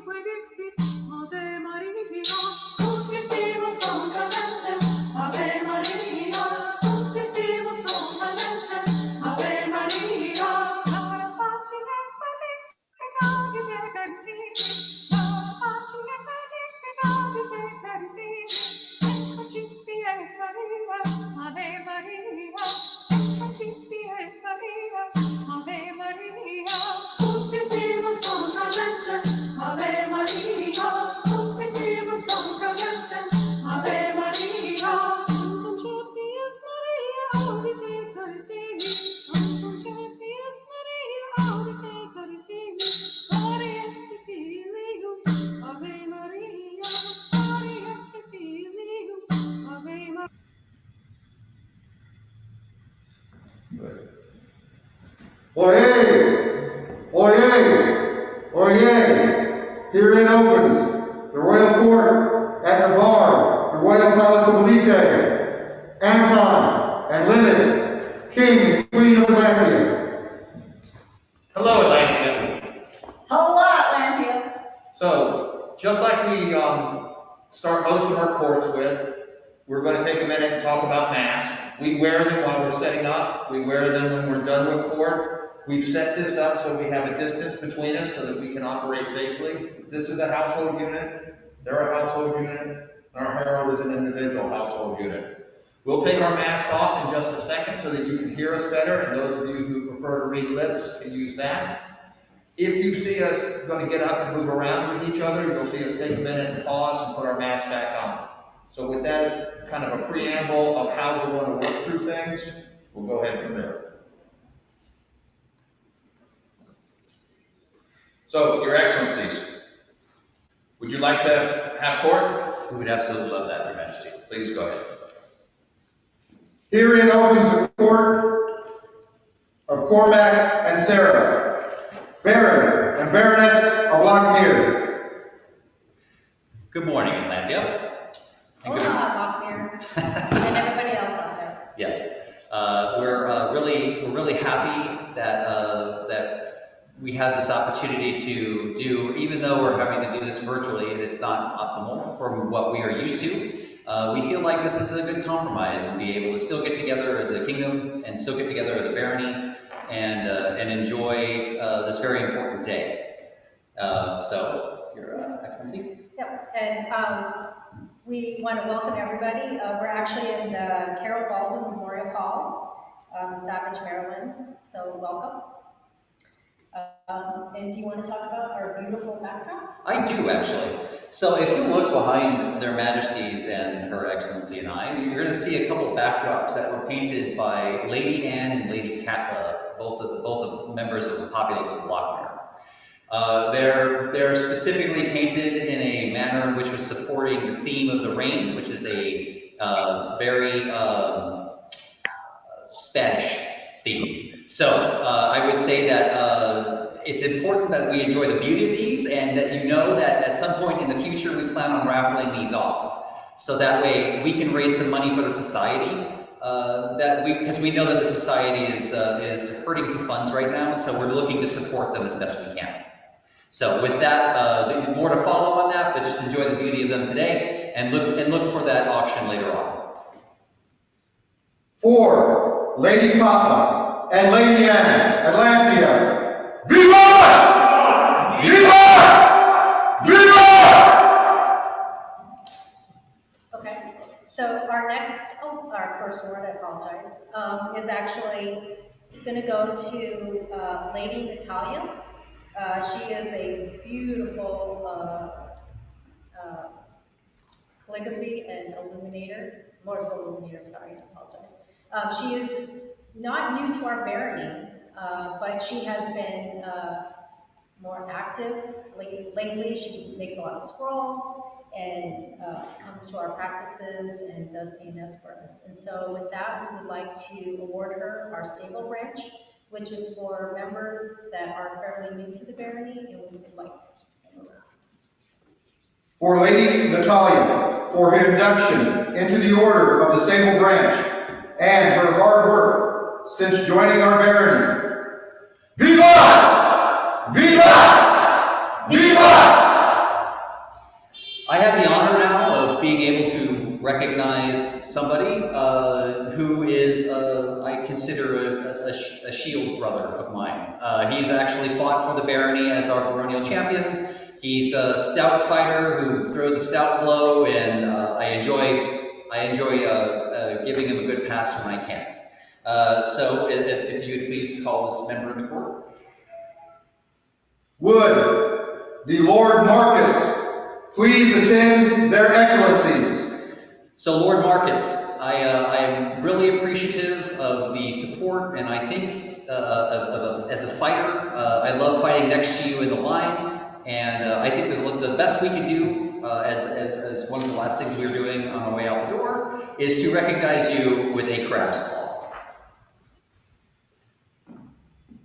Dixit, Ave Maria, Putissimo son calentes, Ave Maria, Putissimo son calentes, Ave Maria, la pace e felicità di te carissimi, la pace e felicità di te carissimi, eccoci pies Maria, Ave Maria, eccoci pies Maria, Ave Maria, Putissimo son calentes, Ave Maria, Putissimo son calentes, Ave Maria, Concepias Maria, Olite carissimi, Concepias Maria, Olite carissimi, Glorias Filium, Ave Maria, Glorias Filium, Ave Maria. Oyez! Oyez! Oyez! Herein opens the royal court at Navarre, the royal palace of Olite, Anton and Lenin, king and queen of Atlantia. Hello, Atlantia. Hello, Atlantia. So, just like we start most of our courts with, we're going to take a minute and talk about masks. We wear them while we're setting up. We wear them when we're done with court. We've set this up so we have a distance between us so that we can operate safely. This is a household unit. They're a household unit. Our herald is an individual household unit. We'll take our mask off in just a second so that you can hear us better, and those of you who prefer to read lips can use that. If you see us going to get up and move around with each other, you'll see us take a minute and pause and put our mask back on. So with that as kind of a preamble of how we're going to work through things, we'll go ahead from there. So, Your Excellencies, would you like to have court? We would absolutely love that, Your Majesty. Please go ahead. Herein opens the court of Cormac and Sarah, Baron and Baroness of Lockmere. Good morning, Atlantia. Hola, Lockmere, and everybody else out there. Yes, we're really happy that we had this opportunity to do, even though we're having to do this virtually and it's not optimal from what we are used to. We feel like this is a good compromise and be able to still get together as a kingdom and still get together as a barony and enjoy this very important day. So, Your Excellency. Yep, and we want to welcome everybody. We're actually in the Carol Baldwin Memorial Hall, Savage, Maryland, so welcome. And do you want to talk about our beautiful backdrop? I do, actually. So if you look behind Their Majesties and Her Excellency and I, you're going to see a couple backdrops that were painted by Lady Anne and Lady Cat, both of members of the populace of Lockmere. They're specifically painted in a manner which was supporting the theme of the rain, which is a very Spanish theme. So I would say that it's important that we enjoy the beauty of these and that you know that at some point in the future we plan on raffling these off. So that way we can raise some money for the society because we know that the society is hurting for funds right now, and so we're looking to support them as best we can. So with that, more to follow on that, but just enjoy the beauty of them today and look for that auction later on. For Lady Papa and Lady Anne, Atlantia, Vivat! Vivat! Vivat! Okay, so our first word, I apologize, is actually going to go to Lady Natalia. She is a beautiful calligraphy and Morse illuminator, sorry, I apologize. She is not new to our barony, but she has been more active lately. She makes a lot of scrolls and comes to our practices and does ANS for us. And so with that, we would like to award her our Sable Branch, which is for members that are fairly new to the barony, and we would like to keep them around. For Lady Natalia, for her induction into the Order of the Sable Branch and her hard work since joining our barony. Vivat! Vivat! Vivat! a shield brother of mine. He's actually fought for the barony as our baronial champion. He's a stout fighter who throws a stout blow, and I enjoy giving him a good pass when I can. So if you would please call this member of the court. Would the Lord Marcus please attend their excellencies? So Lord Marcus, I am really appreciative of the support, and I think as a fighter, I love fighting next to you in the line, and I think that the best we can do, as one of the last things we were doing on our way out the door, is to recognize you with a crab's claw.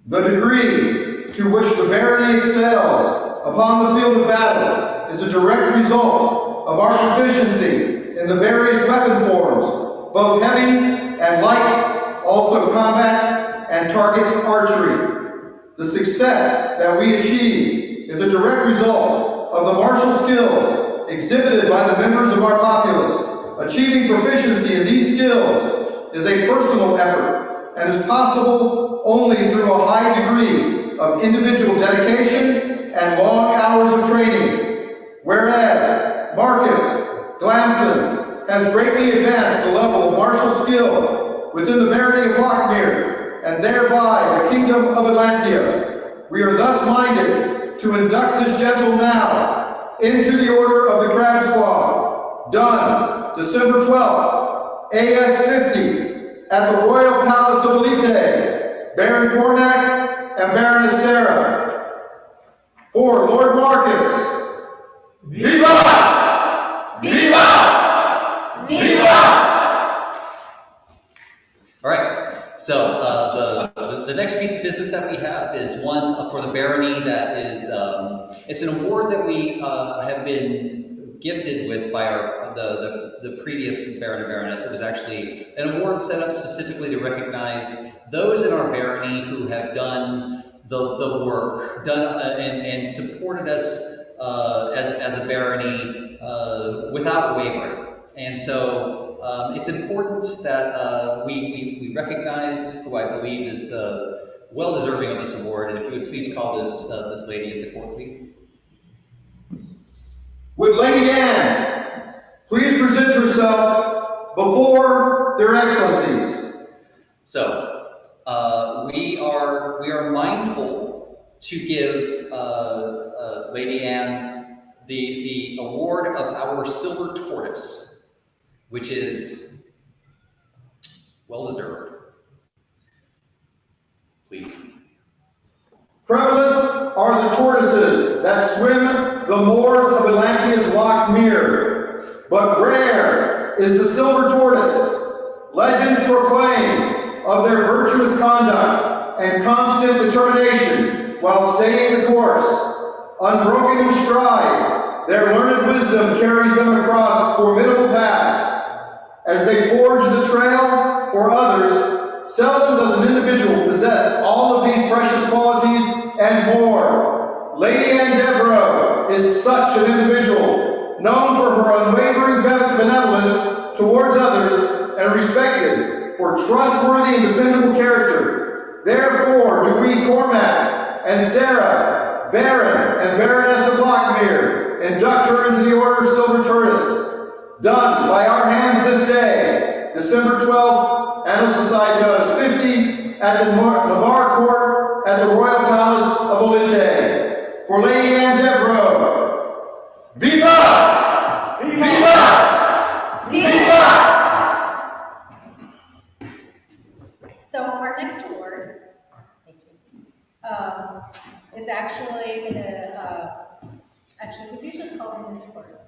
The degree to which the barony excels upon the field of battle is a direct result of our proficiency in the various weapon forms, both heavy and light, also combat and target archery. The success that we achieve is a direct result of the martial skills exhibited by the members of our populace. Achieving proficiency in these skills is a personal effort and is possible only through a high degree of individual dedication and long hours of training. Whereas Marcus Glamson has greatly advanced the level of martial skill within the barony of Lochmere and thereby the kingdom of Atlantia, we are thus minded to induct this gentle now into the Order of the Crab's Claw, done December 12th, AS 50, at the Royal Palace of Olite, Baron Cormac and Baroness Sarah. For Lord Marcus, Vivat! Vivat! Vivat! All right. So the next piece of business that we have is one for the barony that is it's an award that we have been gifted with by the previous baron and baroness. It was actually an award set up specifically to recognize those in our barony who have done the work, and supported us as a barony without wavering. And so it's important that we recognize who I believe is well deserving of this award. And if you would please call this lady into court, please. Would Lady Anne please present herself before their excellencies? So we are mindful to give Lady Anne the award of our silver tortoise, which is well deserved. Please. Prevalent are the tortoises that swim the moors of Atlantia's Lochmere, but rare is the silver tortoise. Legends proclaim of their virtuous conduct and constant determination while staying the course. Unbroken in stride, their learned wisdom carries them across formidable paths. As they forge the trail for others, seldom does an individual possess all of these precious qualities and more. Lady Anne Devereux is such an individual, known for her unwavering benevolence towards others and respected for trustworthy and dependable character. Therefore do we, Cormac and Sarah, Baron and Baroness of Lochmere, induct her into the Order of Silver Tortoise, done by our hands this day, December 12th, Anno Societas 50, at the Navarre Court at the Royal Palace of Olite. For Lady Anne Devereux, Vivat! Vivat! Vivat! So our next award, thank you, is actually going to, actually, would you just call him into court?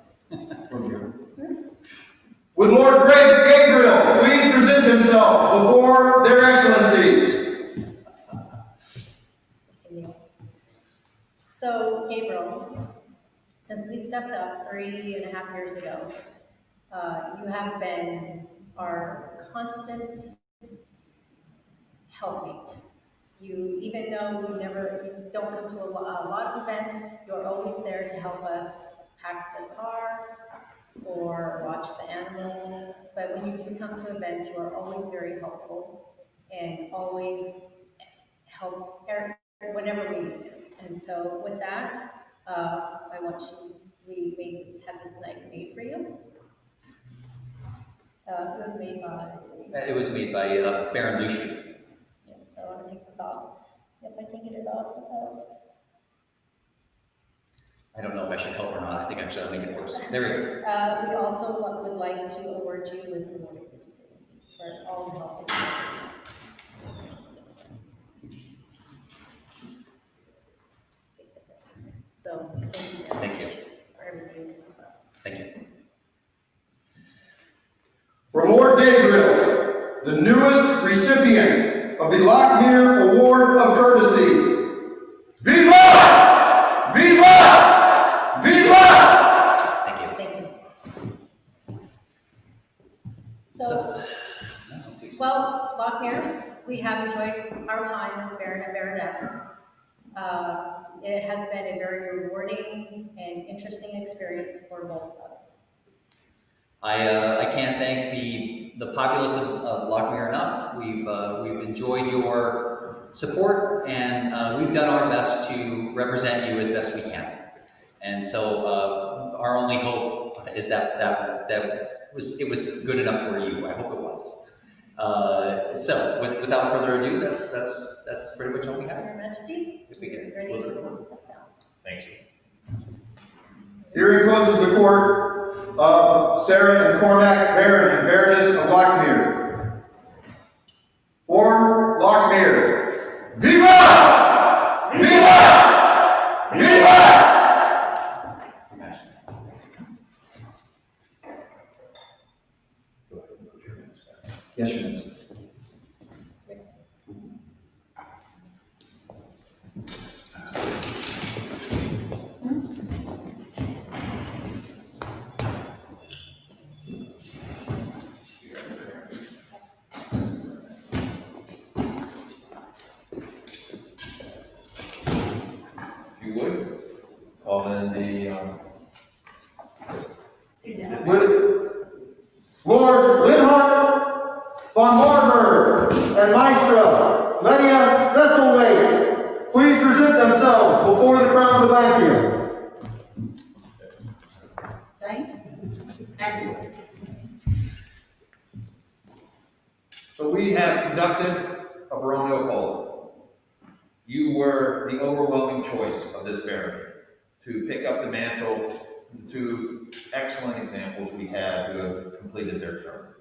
Would Lord Gabriel please present himself before their excellencies? So, Gabriel, since we stepped up 3.5 years ago, you have been our constant helpmate. You, even though you don't come to a lot of events, you're always there to help us pack the car or watch the animals. But when you do come to events, you are always very helpful and always help whenever we need it. And so with that, I want to, have this knife made for you. It was made by... It was made by Baron Lucian. Yeah, so I want to take this off. If I can get it off without... I don't know if I should help or not. I think I should make it worse. There we go. We also would like to award you with an award for all the help that you have. So, Thank you. For everything with us. Thank you. For Lord Gabriel, the newest recipient of the Lockmere Award of Courtesy, Vivat! Vivat! Vivat! Thank you. Thank you. No, please. Well, Lockmere, we have enjoyed our time as Baron and Baroness. It has been a very rewarding and interesting experience for both of us. I can't thank the populace of Lockmere enough. We've enjoyed your support, and we've done our best to represent you as best we can. And so our only hope is that it was good enough for you. I hope it was. So without further ado, that's pretty much all we have. Your Majesties, If we can ready close to it. come step down. Thank you. Hearing closes the court of Sarah and Cormac Baron and Baroness of Lockmere. For Lockmere, Vivat! Vivat! Vivat! Congratulations. Yes, Your Majesty. If you would, call in the, Lord Linhart, von Marburg, and Maestra Lenia Thesselwait, please present themselves before the Crown of Atlantia. So we have conducted a baronial poll. You were the overwhelming choice of this barony to pick up the mantle. The two excellent examples we had who have completed their term.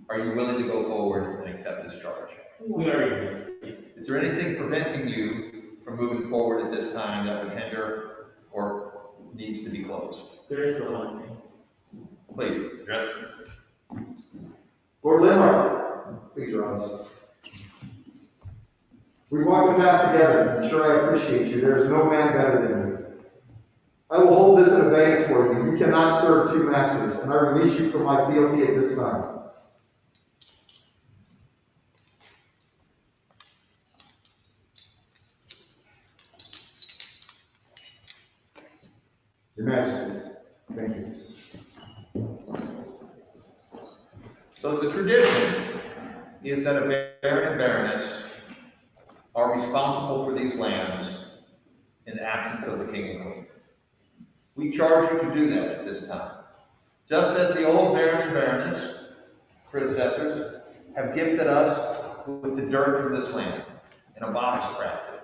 Are you willing to go forward and accept this charge? We are, yes. Is there anything preventing you from moving forward at this time that would hinder or needs to be closed? There is no one thing. Please, address. Lord Linhart, please rise. We walk the path together, and sure I appreciate you. There is no man better than you. I will hold this in abeyance for you. You cannot serve two masters, and I release you from my fealty at this time. Your Majesty, thank you. So the tradition is that a baron and baroness are responsible for these lands in the absence of the king and queen. We charge you to do that at this time. Just as the old baron and baroness predecessors have gifted us with the dirt from this land in a box crafted.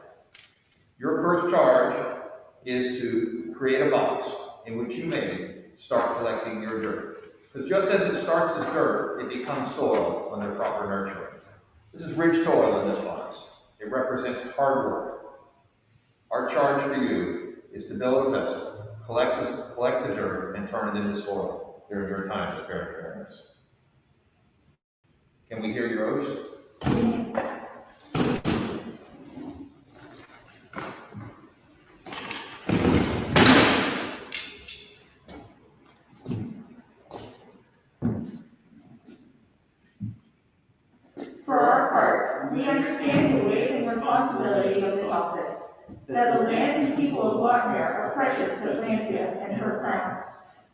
Your first charge is to create a box in which you may start collecting your dirt. Because just as it starts as dirt, it becomes soil under proper nurturing. This is rich soil in this box. It represents hard work. Our charge for you is to build a vessel, collect the dirt, and turn it into soil during your time as baron and baroness. Can we hear your oaths? For our part, we understand the weight and responsibility of this office, that the lands and people of Lockmere are precious to Atlantia and her crown.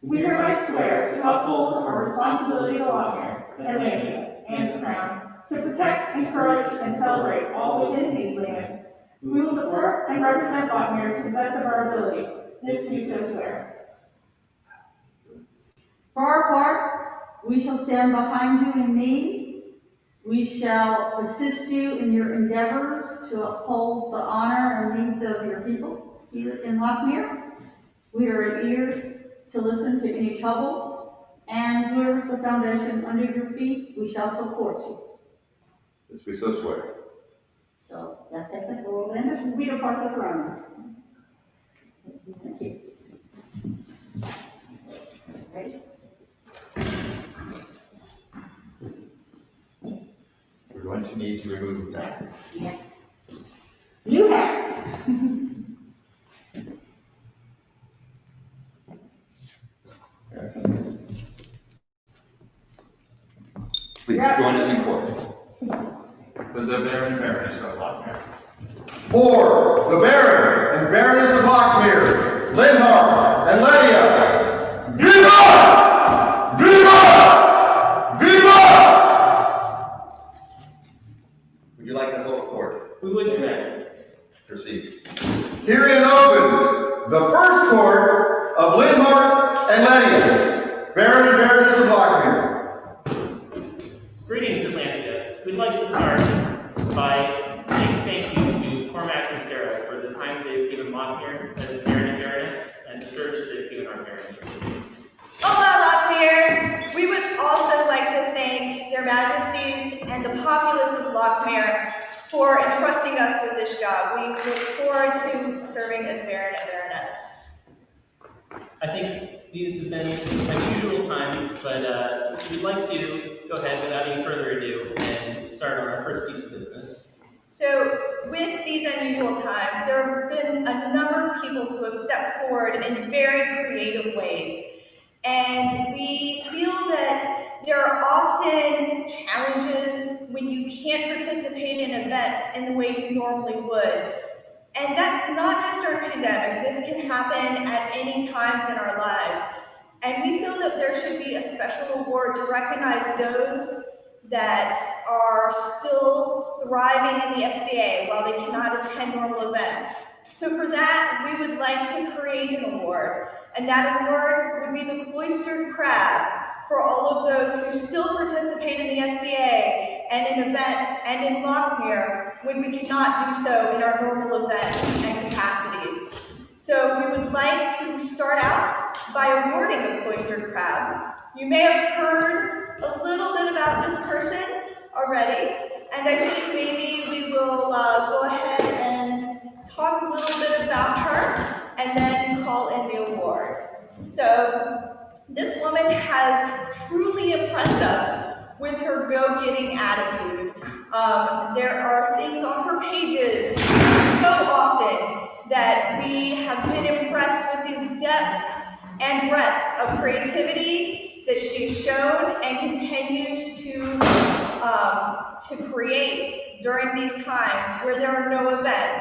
We hereby swear to uphold our responsibility to Lockmere, Atlantia, and the crown, to protect, encourage, and celebrate all within these lands. We will support and represent Lochmere to the best of our ability. This we so swear. For our part, we shall stand behind you in need. We shall assist you in your endeavors to uphold the honor and needs of your people here in Lochmere. We are an ear to listen to any troubles, and with the foundation under your feet, we shall support you. This we so swear. So that take us forward, and this will be the part of the throne. Thank you. Ready? We're going to need to remove that. Yes. New hats. Please join us in court. Was the Baron and Baroness of Lochmere? For the Baron and Baroness of Lochmere, Linhart and Lydia, Viva! Viva! Viva! Would you like to hold court? We would do that. Proceed. Herein opens the first court of Linhart and Lydia, Baron and Baroness of Lochmere. Greetings, Atlantia. We'd like to start by saying thank you to Cormac and Sarah for the time they've given Lochmere as Baron and Baroness and the service they've given our barony. Hola, Lochmere! We would also like to thank their majesties and the populace of Lochmere for entrusting us with this job. We look forward to serving as Baron and Baroness. I think these have been unusual times, but we'd like to go ahead without any further ado and start on our first piece of business. So, with these unusual times, there have been a number of people who have stepped forward in very creative ways. And we feel that there are often challenges when you can't participate in events in the way you normally would. And that's not just during pandemic. This can happen at any times in our lives. And we feel that there should be a special award to recognize those that are still thriving in the SCA while they cannot attend normal events. So for that, we would like to create an award. And that award would be the Cloistered Crab for all of those who still participate in the SCA and in events and in Lochmere when we cannot do so in our normal events and capacities. So we would like to start out by awarding the Cloistered Crab. You may have heard a little bit about this person already, and I think maybe we will go ahead and talk a little bit about her and then call in the award. So this woman has truly impressed us with her go-getting attitude. There are things on her pages so often that we have been impressed with the depth and breadth of creativity that she's shown and continues to create during these times where there are no events.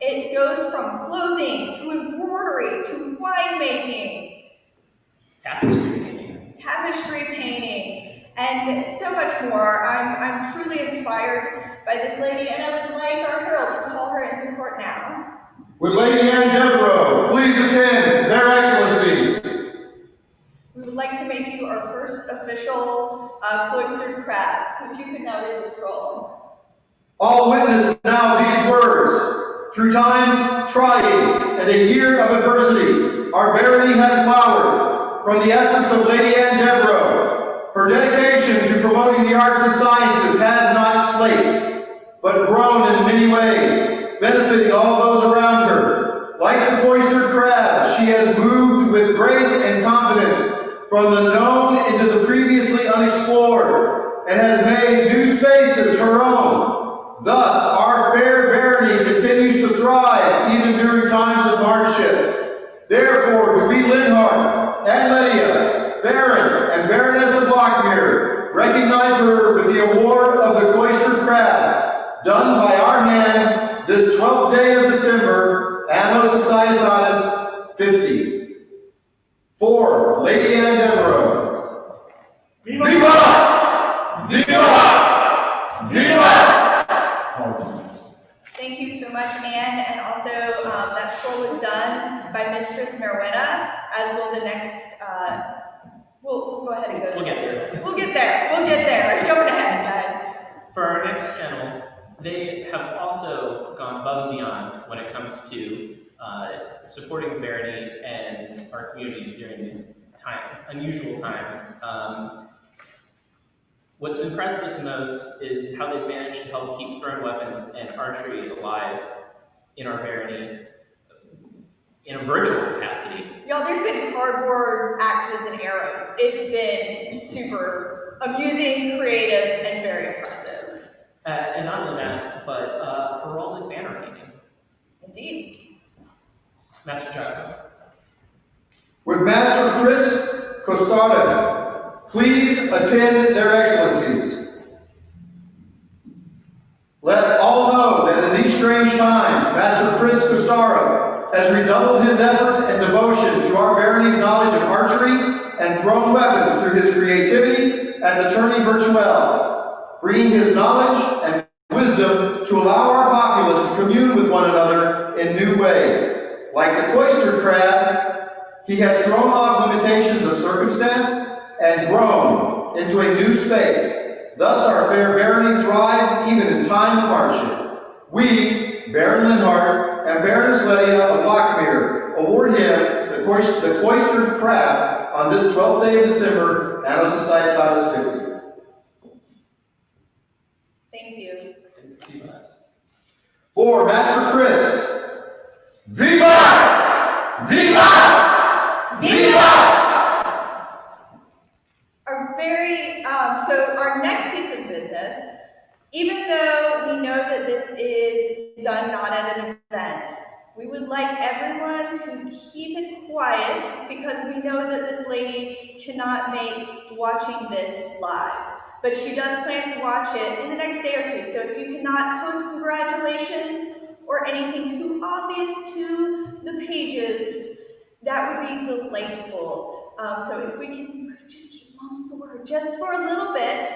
It goes from clothing to embroidery to winemaking, tapestry painting, and so much more. I'm truly inspired by this lady, and I would like our herald to call her into court now. Would Lady Anne Devereaux please attend their excellencies? We would like to make you our first official cloistered crab. If you could now read the scroll. All witness now these words. Through times trying and a year of adversity, our barony has flowered from the efforts of Lady Anne Devereaux. Her dedication to promoting the arts and sciences has not slaked, but grown in many ways, benefiting all those around her. Like the cloistered crab, she has moved with grace and confidence from the known into the previously unexplored, and has made new spaces her own. Thus, our fair barony continues to thrive even during times of hardship. Therefore, do we Linhart and Lydia, Baron and Baroness of Lochmere, recognize her with the award of the Cloistered Crab, done by our hand this 12th day of December, Anno Societatis 50. For Lady Anne Devereaux, Thank you so much, Anne. And also, that scroll was done by Mistress Merwena, as will the next, we'll go ahead and go. We'll get there. We'll get there. We'll get there. I was jumping ahead, guys. For our next channel, they have also gone above and beyond when it comes to supporting Barony and our community during these unusual times. What's impressed us most is how they've managed to help keep thrown weapons and archery alive in our Barony in a virtual capacity. Y'all, there's been cardboard axes and arrows. It's been super amusing, creative, and very impressive. And not only that, but heraldic banner painting. Indeed. Master Jocko. Would Master Chris Kostarev please attend their excellencies? Let all know that in these strange times, Master Chris Kostarev has redoubled his efforts and devotion to our barony's knowledge of archery and thrown weapons through his creativity at the Tourney Virtuelle, bringing his knowledge and wisdom to allow our populace to commune with one another in new ways. Like the cloistered crab, he has thrown off limitations of circumstance and grown into a new space. Thus our fair barony thrives even in time of hardship. We, Baron Linhart and Baroness Lydia of Lockmere, award him the cloistered crab on this 12th day of December, Anno Societatis 50. Thank you. For Master Chris, Vivat! Vivat! Vivat! So our next piece of business, even though we know that this is done not at an event, we would like everyone to keep it quiet because we know that this lady cannot make watching this live. But she does plan to watch it in the next day or two. So if you cannot post congratulations or anything too obvious to the pages, that would be delightful. So if we can just keep Mom's the word just for a little bit,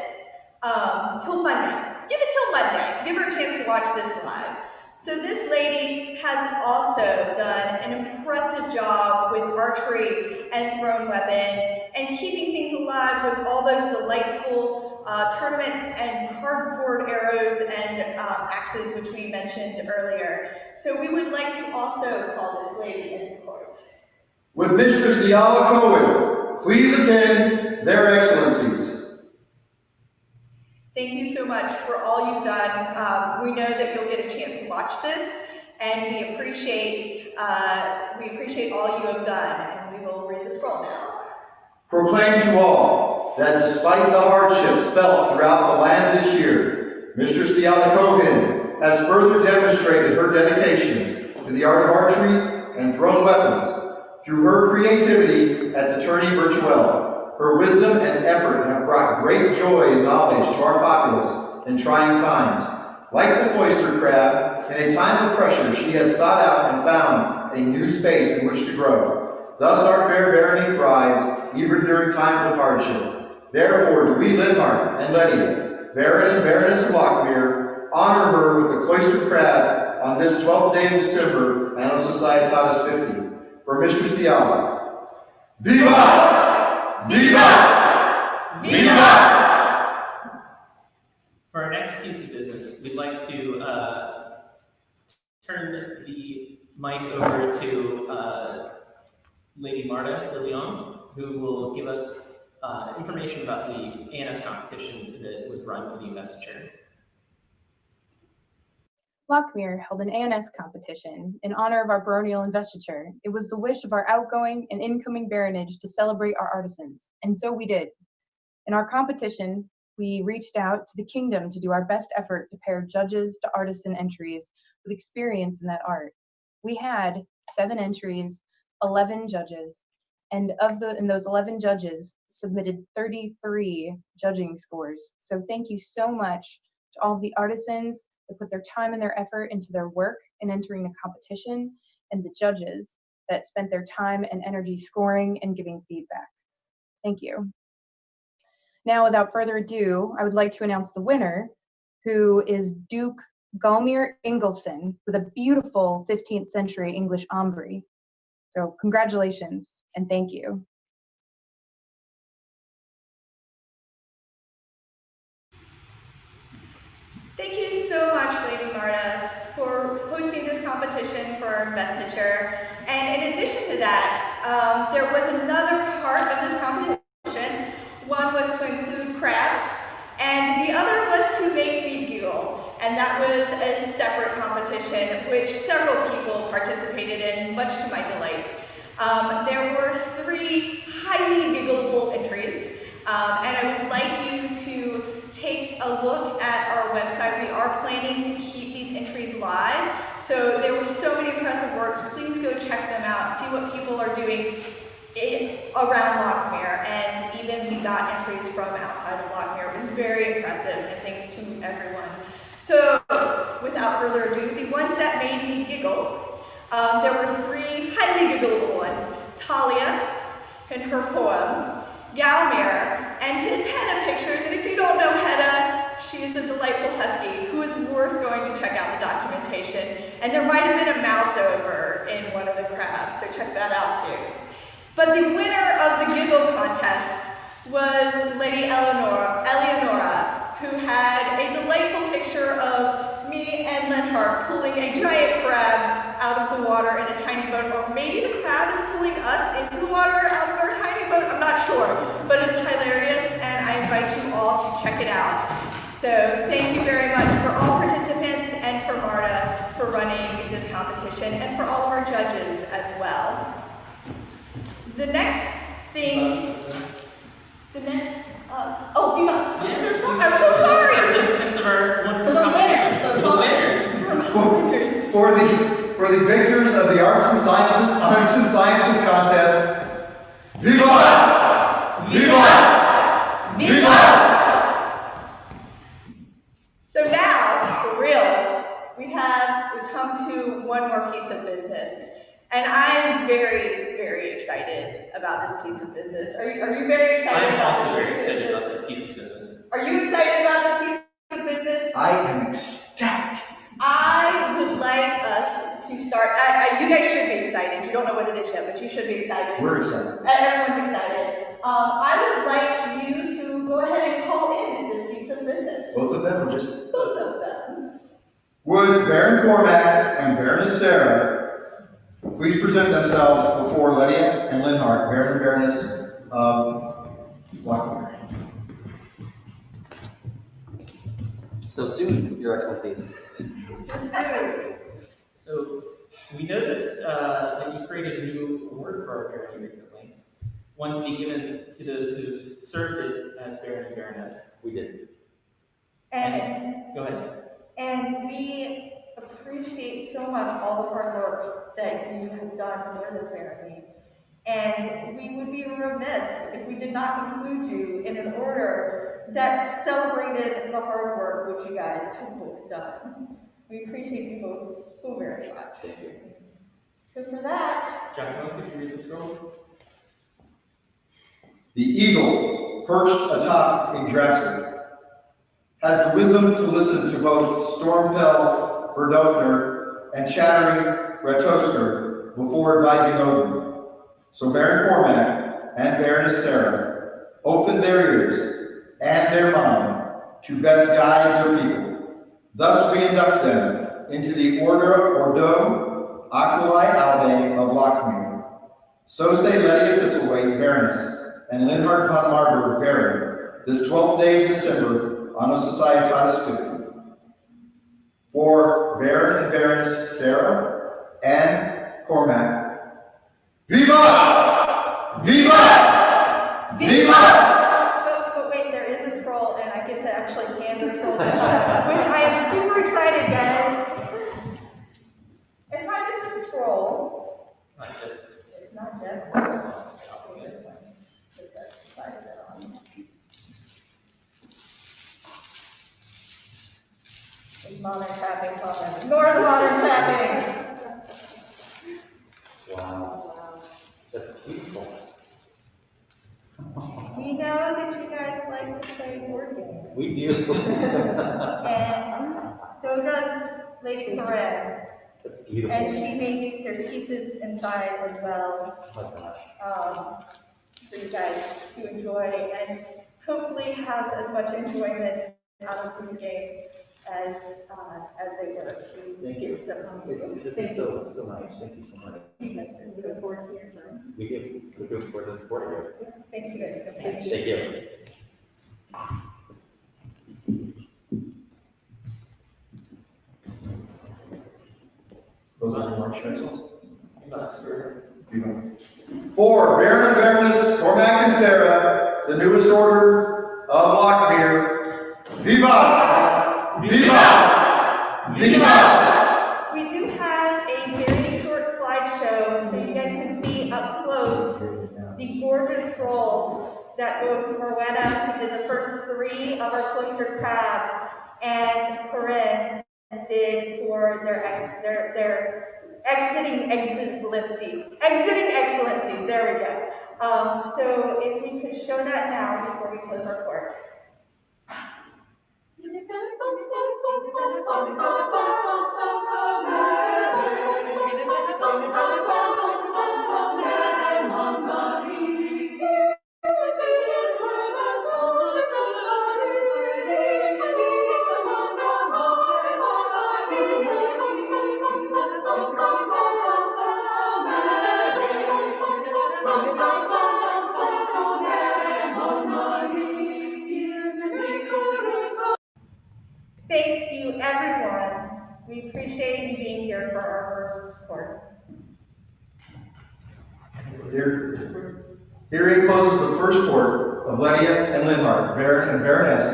till Monday. Give it till Monday. Give her a chance to watch this live. So this lady has also done an impressive job with archery and thrown weapons and keeping things alive with all those delightful tournaments and cardboard arrows and axes, which we mentioned earlier. So we would like to also call this lady into court. Would Mistress Diala Cohen please attend their excellencies? Thank you so much for all you've done. We know that you'll get a chance to watch this, and we appreciate all you have done. And we will read the scroll now. Proclaim to all that despite the hardships felt throughout the land this year, Mistress Diala Cohen has further demonstrated her dedication to the art of archery and thrown weapons through her creativity at the Tourney Virtuelle. Her wisdom and effort have brought great joy and knowledge to our populace in trying times. Like the cloistered crab, in a time of pressure, she has sought out and found a new space in which to grow. Thus our fair barony thrives, even during times of hardship. Therefore do we, Linhart and Lydia, Baron and Baroness of Lockmere, honor her with the cloistered crab on this 12th day of December, Anno Societatis 50. For Mistress Diala, Viva! Vivat! Vivat! For our next piece of business, we'd like to turn the mic over to Lady Marta de Leon, who will give us information about the ANS competition that was run for the investiture. Lockmere held an ANS competition in honor of our baronial investiture. It was the wish of our outgoing and incoming baronage to celebrate our artisans, and so we did. In our competition, we reached out to the kingdom to do our best effort to pair judges to artisan entries with experience in that art. We had 7 entries, 11 judges, and those 11 judges submitted 33 judging scores. So thank you so much to all the artisans that put their time and their effort into their work in entering the competition, and the judges that spent their time and energy scoring and giving feedback. Thank you. Now, without further ado, I would like to announce the winner, who is Duke Galmir Ingolfsson with a beautiful 15th century English ombre. So congratulations and thank you. Thank you so much, Lady Marta, for hosting this competition for our investiture. And in addition to that, there was another part of this competition. One was to include crabs, and the other was to make me giggle. And that was a separate competition, which several people participated in, much to my delight. There were 3 highly giggleable entries, and I would like you to take a look at our website. We are planning to keep these entries live, so there were so many impressive works. Please go check them out, see what people are doing around Lockmere, and even we got entries from outside of Lockmere. It was very impressive, and thanks to everyone. So, without further ado, the ones that made me giggle, there were 3 highly giggleable ones. Talia and her poem, Galmir and his henna pictures, and if you don't know Hedda, she is a delightful husky who is worth going to check out the documentation. And there might have been a mouse over in one of the crabs, so check that out too. But the winner of the giggle contest was Lady Eleonora, who had a delightful picture of me and Linhart pulling a giant crab out of the water in a tiny boat, or maybe the crab is pulling us into the water out of our tiny boat, I'm not sure, but it's hilarious and I invite you all to check it out. So thank you very much for all participants and for Marta for running this competition and for all of our judges as well. The next thing, Vivants. I'm so sorry. Participants of our wonderful competition. The winners. For the victors of the Arts and Sciences contest, Vivants! Vivants! Vivants! So now, for real, we come to one more piece of business. And I'm very, very excited about this piece of business. Are you very excited about this? I'm also very excited about this piece of business. Are you excited about this piece of business? I am ecstatic. I would like us to start. You guys should be excited. You don't know what it is yet, but you should be excited. We're excited. Everyone's excited. I would like you to go ahead and call in this piece of business. Both of them or just? Both of them. Would Baron Cormac and Baroness Sarah please present themselves before Lydia and Linhart, Baron and Baroness of Lockmere. So soon, Your Excellencies. So we noticed that you created a new award for our Baron recently. One to be given to those who served it as Baron and Baroness. We did. And go ahead. And we appreciate so much all the hard work that you have done for this barony. And we would be remiss if we did not include you in an order that celebrated the hard work which you guys have both done. We appreciate you both so very much. Thank you. So for that, Giacomo, could you read the scrolls? The eagle, perched atop Yggdrasil, has the wisdom to listen to both Stormpel, Verdofner, and chattering Ratosker before advising Odin. So Baron Cormac and Baroness Sarah opened their ears and their mind to best guide their people. Thus we induct them into the Order Ordo Aquili Albae of Lockmere. So say Lydia Thistlewaite, Baroness, and Linhart von Marburg, Baron, this 12th day of December, Anno Societatis 50. For Baron and Baroness Sarah and Cormac, Viva! Viva! Viva! but wait, there is a scroll, and I get to actually hand the scroll to someone, which I am super excited, guys. It's not just a scroll. It's not just a scroll. Modern tapping comments. Ignore the modern tapping. Wow. That's beautiful. We know that you guys like to play board games. We do. And so does Lady Corinne. That's beautiful. And she made these, there's pieces inside as well, Oh gosh. for you guys to enjoy and hopefully have as much enjoyment out of these games as they were. Thank you. This is so nice. Thank you so much. We look forward to your time. We do. We look forward to supporting you. Thank you guys so much. Thank you. Those are the march vessels. For Baron and Baroness Cormac and Sarah, the newest order of Lockmere, Vivat! Vivat! Vivat! We do have a very short slideshow so you guys can see up close the gorgeous scrolls that both Rowena, who did the first 3 of our cloistered crab, and Corinne did for their exiting excellencies. Exiting excellencies, there we go. So if we could show that now before we close our court. Thank you, everyone. We appreciate you being here for our first court. Herein closes the first court of Lydia and Linhart, Baron and Baroness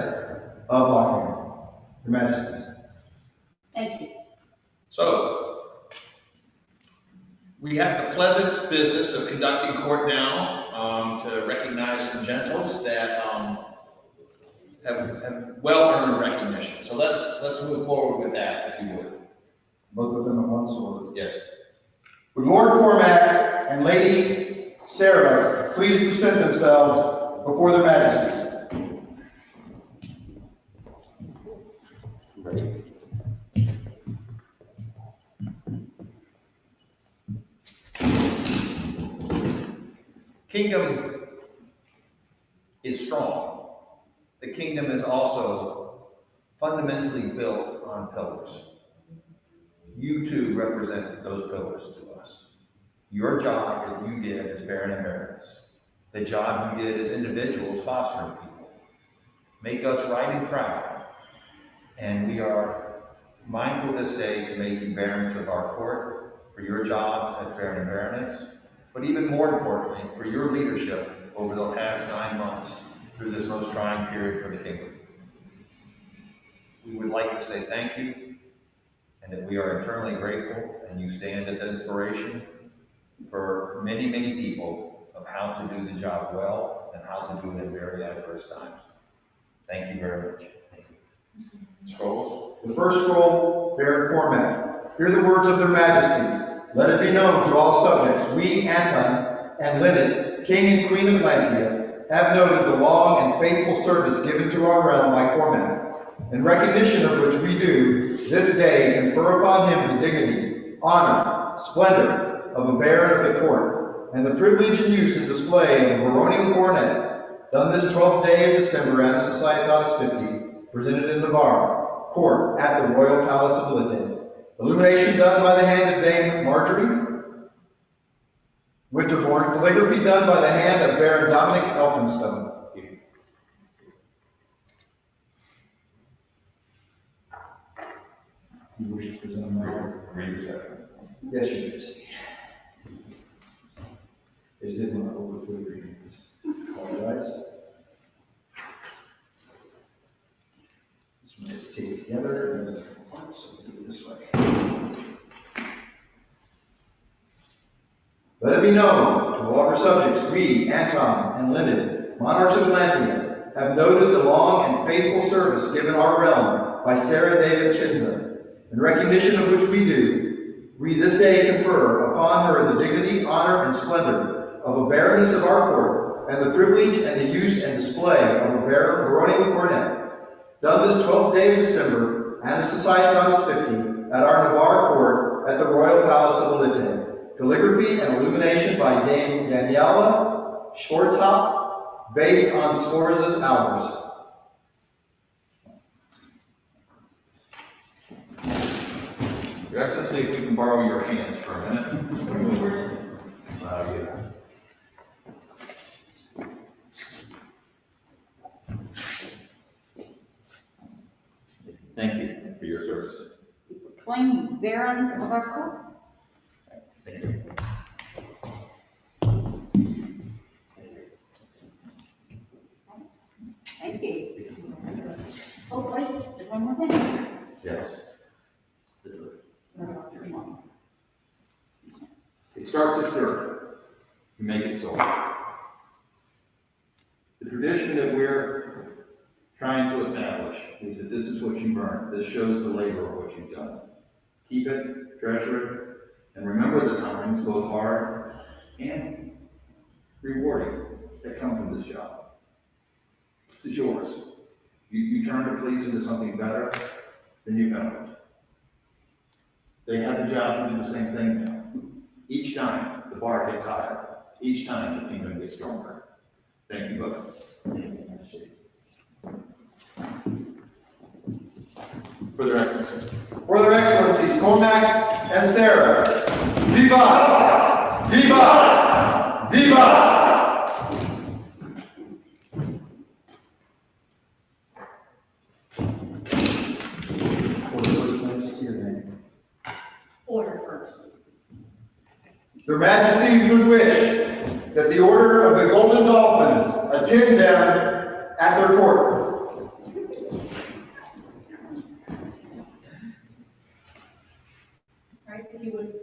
of Lockmere. Your Majesties. Thank you. So, we have the pleasant business of conducting court now to recognize some gentles that have well-earned recognition. So let's move forward with that, if you would. Both of them at once, or? Yes. Would Lord Cormac and Lady Sarah please present themselves before their Majesties? Ready? Kingdom is strong. The kingdom is also fundamentally built on pillars. You too represent those pillars to us. Your job that you did as Baron and Baroness, the job you did as individuals fostering people, make us right and proud. And we are mindful this day to make you barons of our court for your jobs as Baron and Baroness, but even more importantly, for your leadership over the past 9 months through this most trying period for the kingdom. We would like to say thank you, and that we are eternally grateful, and you stand as an inspiration for many, many people of how to do the job well and how to do it in very adverse times. Thank you very much. Thank you. Scrolls. The first scroll, Baron Cormac. Hear the words of their Majesties. Let it be known to all subjects, we, Anton and Lynette, King and Queen of Atlantia, have noted the long and faithful service given to our realm by Cormac, in recognition of which we do, this day, confer upon him the dignity, honor, splendor of a Baron of the Court, and the privilege and use and display of a baronial coronet, done this 12th day of December, Annus Societatis 50, presented in Navarre, Court, at the Royal Palace of Olite. Illumination done by the hand of Dame Marjorie Winterbourne, calligraphy done by the hand of Baron Dominic Elphinstone. You wish to present a Yes, you do see. Just didn't want to overfill your hands. Apologize. This one is taped together. So we'll do it this way. Let it be known to all our subjects, we, Anton and Linden, monarchs of Atlantia, have noted the long and faithful service given our realm by Sarah David Chinza, in recognition of which we this day confer upon her the dignity, honor, and splendor of a baroness of our court, and the privilege and the use and display of a baronial coronet, done this 12th day of December, Annus Societatis 50, at our Navarre court at the Royal Palace of Olite. Calligraphy and illumination by Dame Daniela Schwarzhaupt, based on Sforza's hours. Your Excellency, if we can borrow your hands for a minute. Yeah. Thank you for your service. Proclaim barons of our court. Thank you. Thank you. Oh, wait, there's one more thing. Yes. It starts at third. You make it so. The tradition that we're trying to establish is that this is what you've earned. This shows the labor of what you've done. Keep it, treasure it, and remember the times, both hard and rewarding, that come from this job. This is yours. You turned the police into something better than you found it. They have the job to do the same thing now. Each time, the bar gets higher. Each time, the kingdom gets stronger. Thank you both. For their excellencies. For their excellencies, Cormac and Sarah. Viva! Viva! Viva! Order first. Their Majesties would wish that the Order of the Golden Dolphins attend them at their court. Right, if you would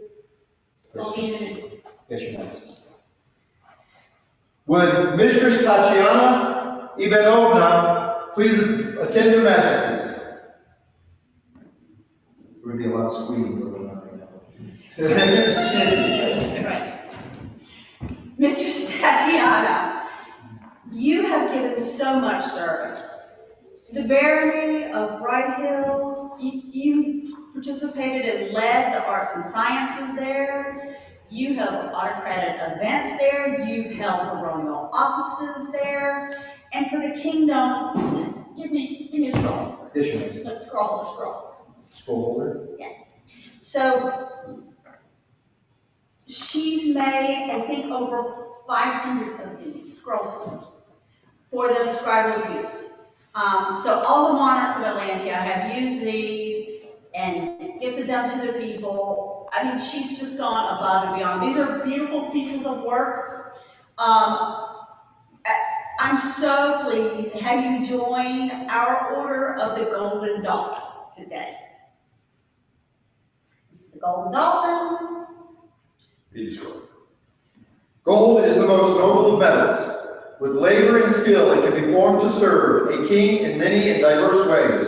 go in and Yes, Your Majesty. Would Mistress Tatiana Ivanovna please attend Their Majesties? There would be a lot of squealing going on right now. right. Mistress Tatiana, you have given so much service. The barony of Bright Hills, you've participated and led the arts and sciences there. You have autocratic events there. You've held baronial offices there. And for the kingdom, give me a scroll. Yes, Your Majesty. Let's scroll. Scroll holder. Yes. So she's made, I think, over 500 of these scroll holders for the scribal use. So all the monarchs of Atlantia have used these and gifted them to the people. I mean, she's just gone above and beyond. These are beautiful pieces of work. I'm so pleased to have you join our Order of the Golden Dolphin today. This is the Golden Dolphin. Read the scroll. Gold is the most noble of metals. With labor and skill, it can be formed to serve a king in many and diverse ways.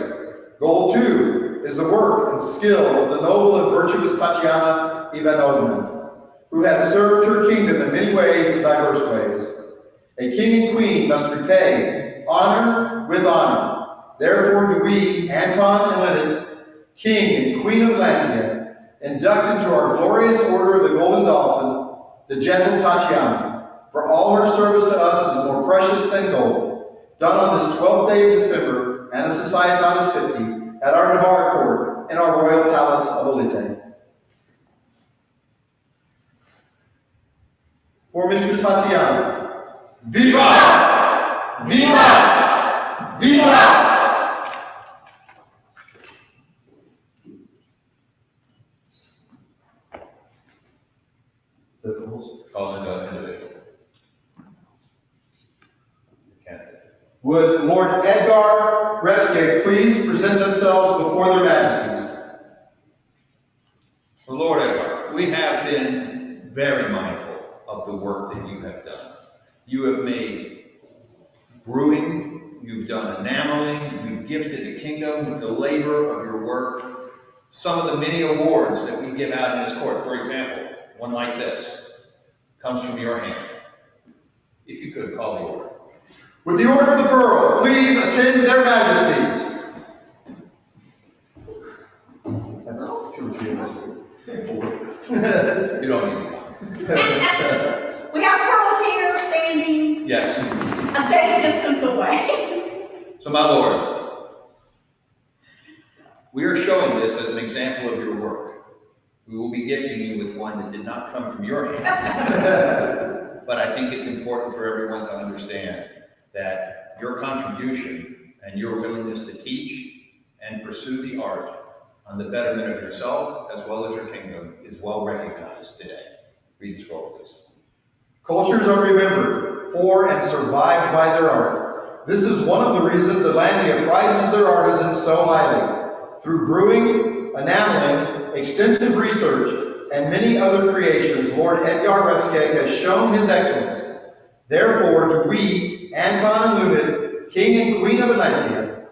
Gold, too, is the work and skill of the noble and virtuous Tatiana Ivanovna, who has served her kingdom in many ways and diverse ways. A king and queen must repay honor with honor. Therefore do we, Anton and Leonard, king and queen of Atlantia, induct into our glorious Order of the Golden Dolphin the gentle Tatiana, for all her service to us is more precious than gold, done on this 12th day of December, Anna Societatis 50, at our Navarre court in our royal palace of Olite. For Mistress Tatiana, Vivat! Vivat! Vivat! The fools. Call it invitation. Would Lord Edgar Rescue please present themselves before their majesties? Well, Lord Edgar, we have been very mindful of the work that you have done. You have made brewing, you've done enameling, you've gifted the kingdom with the labor of your work. Some of the many awards that we give out in this court, for example, one like this, comes from your hand. If you could, call the order. Would the Order of the Pearl please attend their majesties? That's 2 or 3 of us. 4. You don't need me. We have pearls here standing Yes. a safe distance away. So my Lord, we are showing this as an example of your work. We will be gifting you with one that did not come from your hand. But I think it's important for everyone to understand that your contribution and your willingness to teach and pursue the art on the betterment of yourself as well as your kingdom is well recognized today. Read the scroll, please. Cultures are remembered for and survived by their art. This is one of the reasons Atlantia prizes their artisans so highly. Through brewing, enameling, extensive research, and many other creations, Lord Edgar Refsky has shown his excellence. Therefore, do we, Anton and Lunid, King and Queen of Atlantia,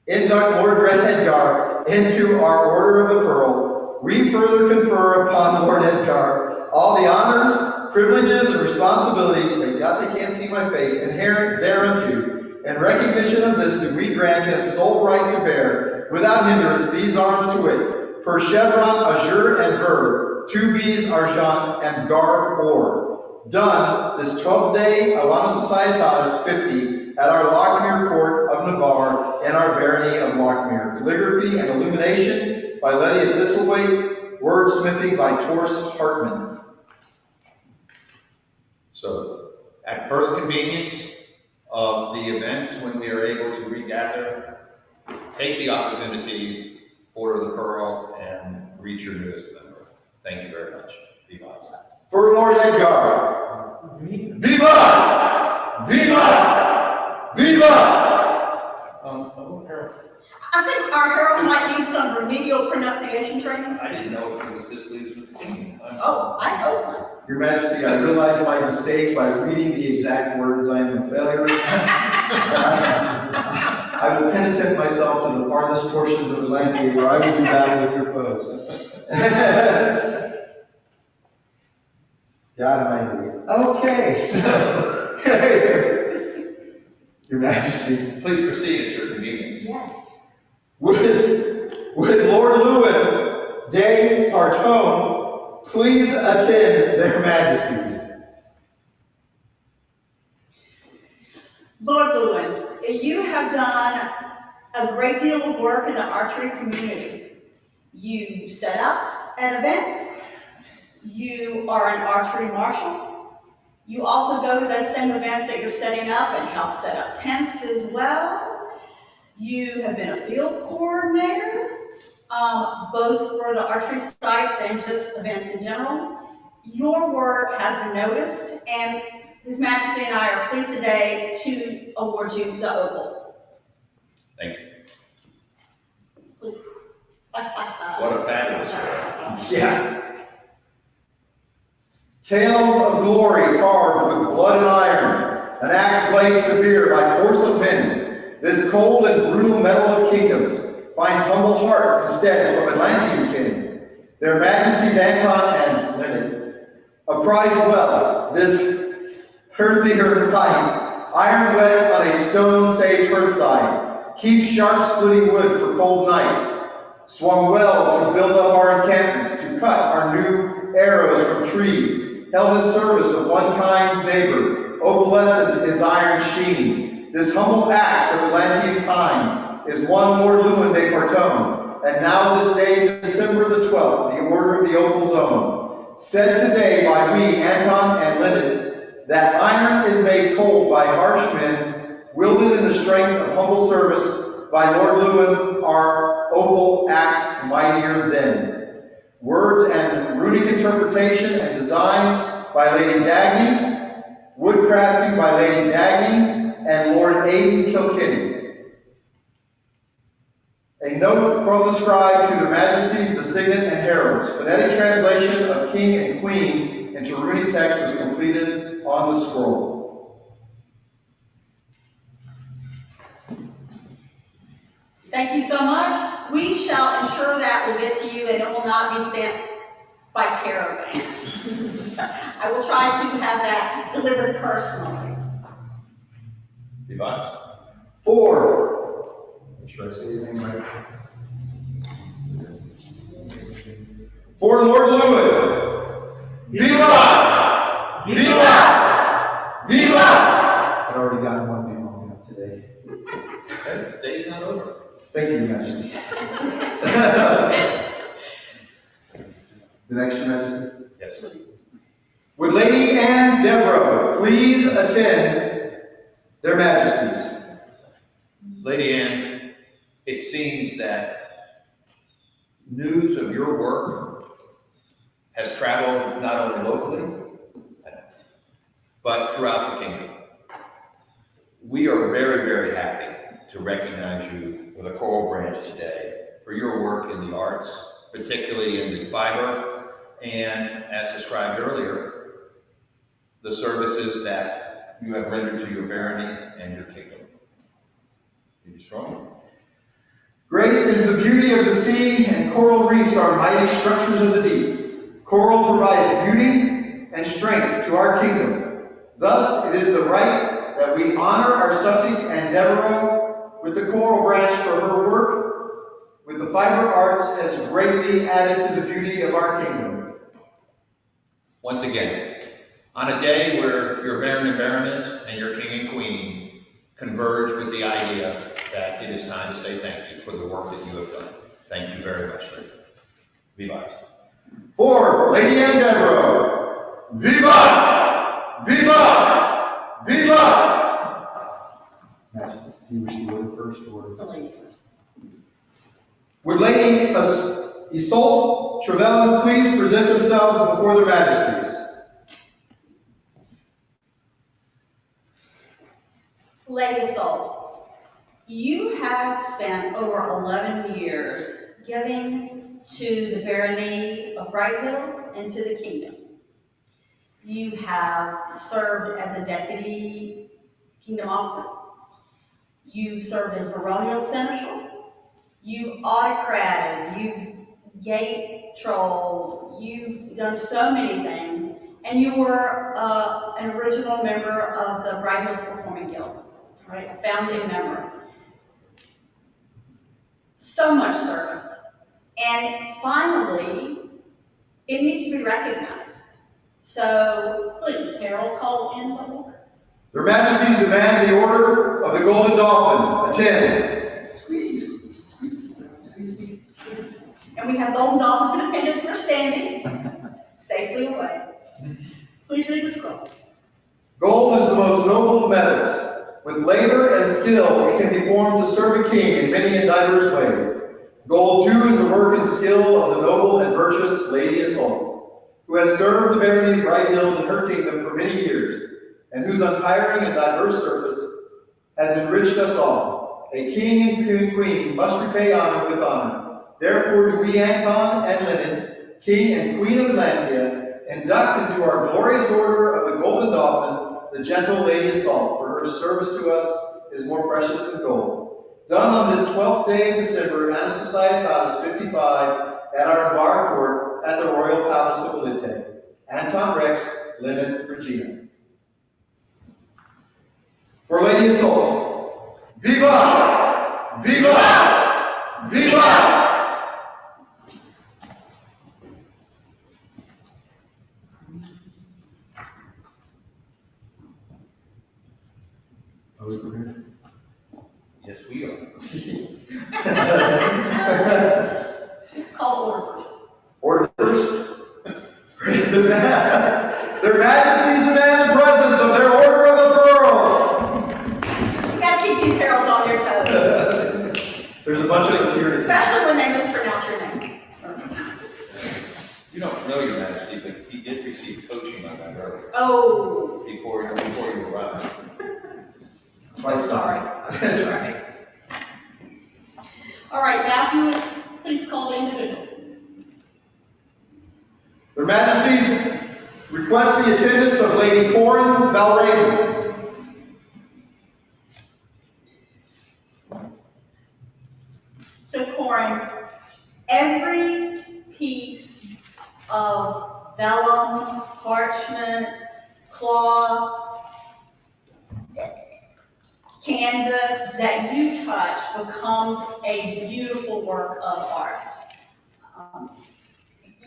induct Lord Edgar into our Order of the Pearl. We further confer upon Lord Edgar all the honors, privileges, and responsibilities, thank God they can't see my face, inherent thereunto. In recognition of this, do we grant him sole right to bear, without hindrance, these arms to wit, per chevron, azure, and verd, 2 B's, argent, and garb or. Done this 12th day of Anno Societatis 50 at our Lochmere Court of Navarre and our barony of Lochmere. Calligraphy and illumination by Lydia Thistlethwaite, wordsmithing by Torst Hartman. So, at first convenience of the events when we are able to regather, take the opportunity, order the pearl, and reach your newest member. Thank you very much. Vivat. For Lord Edgar. Viva! Viva! Viva! I think our herald might need some remedial pronunciation training. I didn't know if he was displeased with the king. Oh, I hope. Your Majesty, I realize my mistake by reading the exact words. I am a failure. I will penitent myself to the farthest portions of Atlantia where I will be battled with your foes. God Almighty. Okay, so, Your Majesty. Please proceed at your convenience. Yes. Would Lord Lewin de Partone please attend their Majesties? Lord Lewin, you have done a great deal of work in the archery community. You set up at events. You are an archery marshal. You also go to those same events that you're setting up and help set up tents as well. You have been a field coordinator, both for the archery sites and just events in general. Your work has been noticed, and His Majesty and I are pleased today to award you the opal. Thank you. Please. What a fabulous story. Yeah. Tales of glory carved with blood and iron, an axe blade severe by force of men. This cold and brutal metal of kingdoms finds humble heart instead from Atlantean kin. Their Majesties Anton and Lenin apprise well this earthier pipe, iron wet on a stone sage hearthside, keeps sharp splitting wood for cold nights, swung well to build up our encampments, to cut our new arrows from trees, held in service of one kind's neighbor, opalescent is iron sheen. This humble axe of Atlantean kind is one Lord Lewin de Partone, and now this day, December the 12th, the order of the opal's own. Said today by we, Anton and Lenin, that iron is made cold by harsh men, wielded in the strength of humble service by Lord Lewin, our opal axe mightier than. Words and runic interpretation and design by Lady Dagny, woodcrafting by Lady Dagny, and Lord Aidan Kilkenny. A note from the scribe to their Majesties, the signet and heralds. Phonetic translation of king and queen into runic text was completed on the scroll. Thank you so much. We shall ensure that will get to you and it will not be sent by caravan. I will try to have that delivered personally. Vivat. 4. Should I say his name right? For Lord Lewin, Vivat! Vivat! Vivat! I've already gotten one name wrong enough today. Okay, the day's not over. Thank you, Your Majesty. The next, Your Majesty. Yes. Would Lady Anne Devereux please attend their Majesties? Lady Anne, it seems that news of your work has traveled not only locally, but throughout the kingdom. We are very, very happy to recognize you with a coral branch today for your work in the arts, particularly in the fiber, and as described earlier, the services that you have rendered to your barony and your kingdom. Be strong. Great is the beauty of the sea, and coral reefs are mighty structures of the deep. Coral provides beauty and strength to our kingdom. Thus, it is the right that we honor our subject Anne Devereux with the coral branch for her work with the fiber arts has greatly added to the beauty of our kingdom. Once again, on a day where your Baron and Baroness and your King and Queen converge with the idea that it is time to say thank you for the work that you have done. Thank you very much, Lady. Vivat. For Lady Anne Devereux, Vivat! Vivat! Vivat! Master, do you wish to go first or? The lady first. Would Lady Isolde Trevelyan please present themselves before their Majesties? Lady Isolde, you have spent over 11 years giving to the barony of Bright Hills and to the kingdom. You have served as a deputy kingdom officer. You've served as baronial seneschal. You've autocrated. You've gate trolled. You've done so many things. And you were an original member of the Bright Hills Performing Guild, right? A founding member. So much service. And finally, it needs to be recognized. So please, Harold, call in the order. Their Majesties demand the Order of the Golden Dolphin. Attend. Squeeze, squeeze, squeeze, squeeze. And we have Golden Dolphins in attendance. We're standing safely away. Please read the scroll. Gold is the most noble of metals. With labor and skill, it can be formed to serve a king in many and diverse ways. Gold, too, is the work and skill of the noble and virtuous Lady Isolde, who has served the barony of Bright Hills and her kingdom for many years, and whose untiring and diverse service has enriched us all. A king and queen must repay honor with honor. Therefore do we, Anton and Lennon, king and queen of Atlantia, induct into our glorious order of the Golden Dolphin the gentle Lady Isolde, for her service to us is more precious than gold. Done on this 12th day of December, Anna Societatis 55, at our Navarre court at the Royal Palace of Olite. Anton Rex, Lennon, Regina. For Lady Isolde, Vivat! Vivat! Vivat! Are we prepared? Yes, we are. Call order first. Order first. Their Majesties demand the presence of their Order of the Pearl. You gotta keep these heralds on their toes. There's a bunch of us here. Especially when they mispronounce your name. You don't know, Your Majesty, but he did receive coaching on that earlier, Oh, before you arrived. I'm so sorry. That's right. All right, now if you would please call the individual. Their Majesties request the attendance of Lady Corin Valraven. So Corin, every piece of vellum, parchment, cloth, canvas that you touch becomes a beautiful work of art.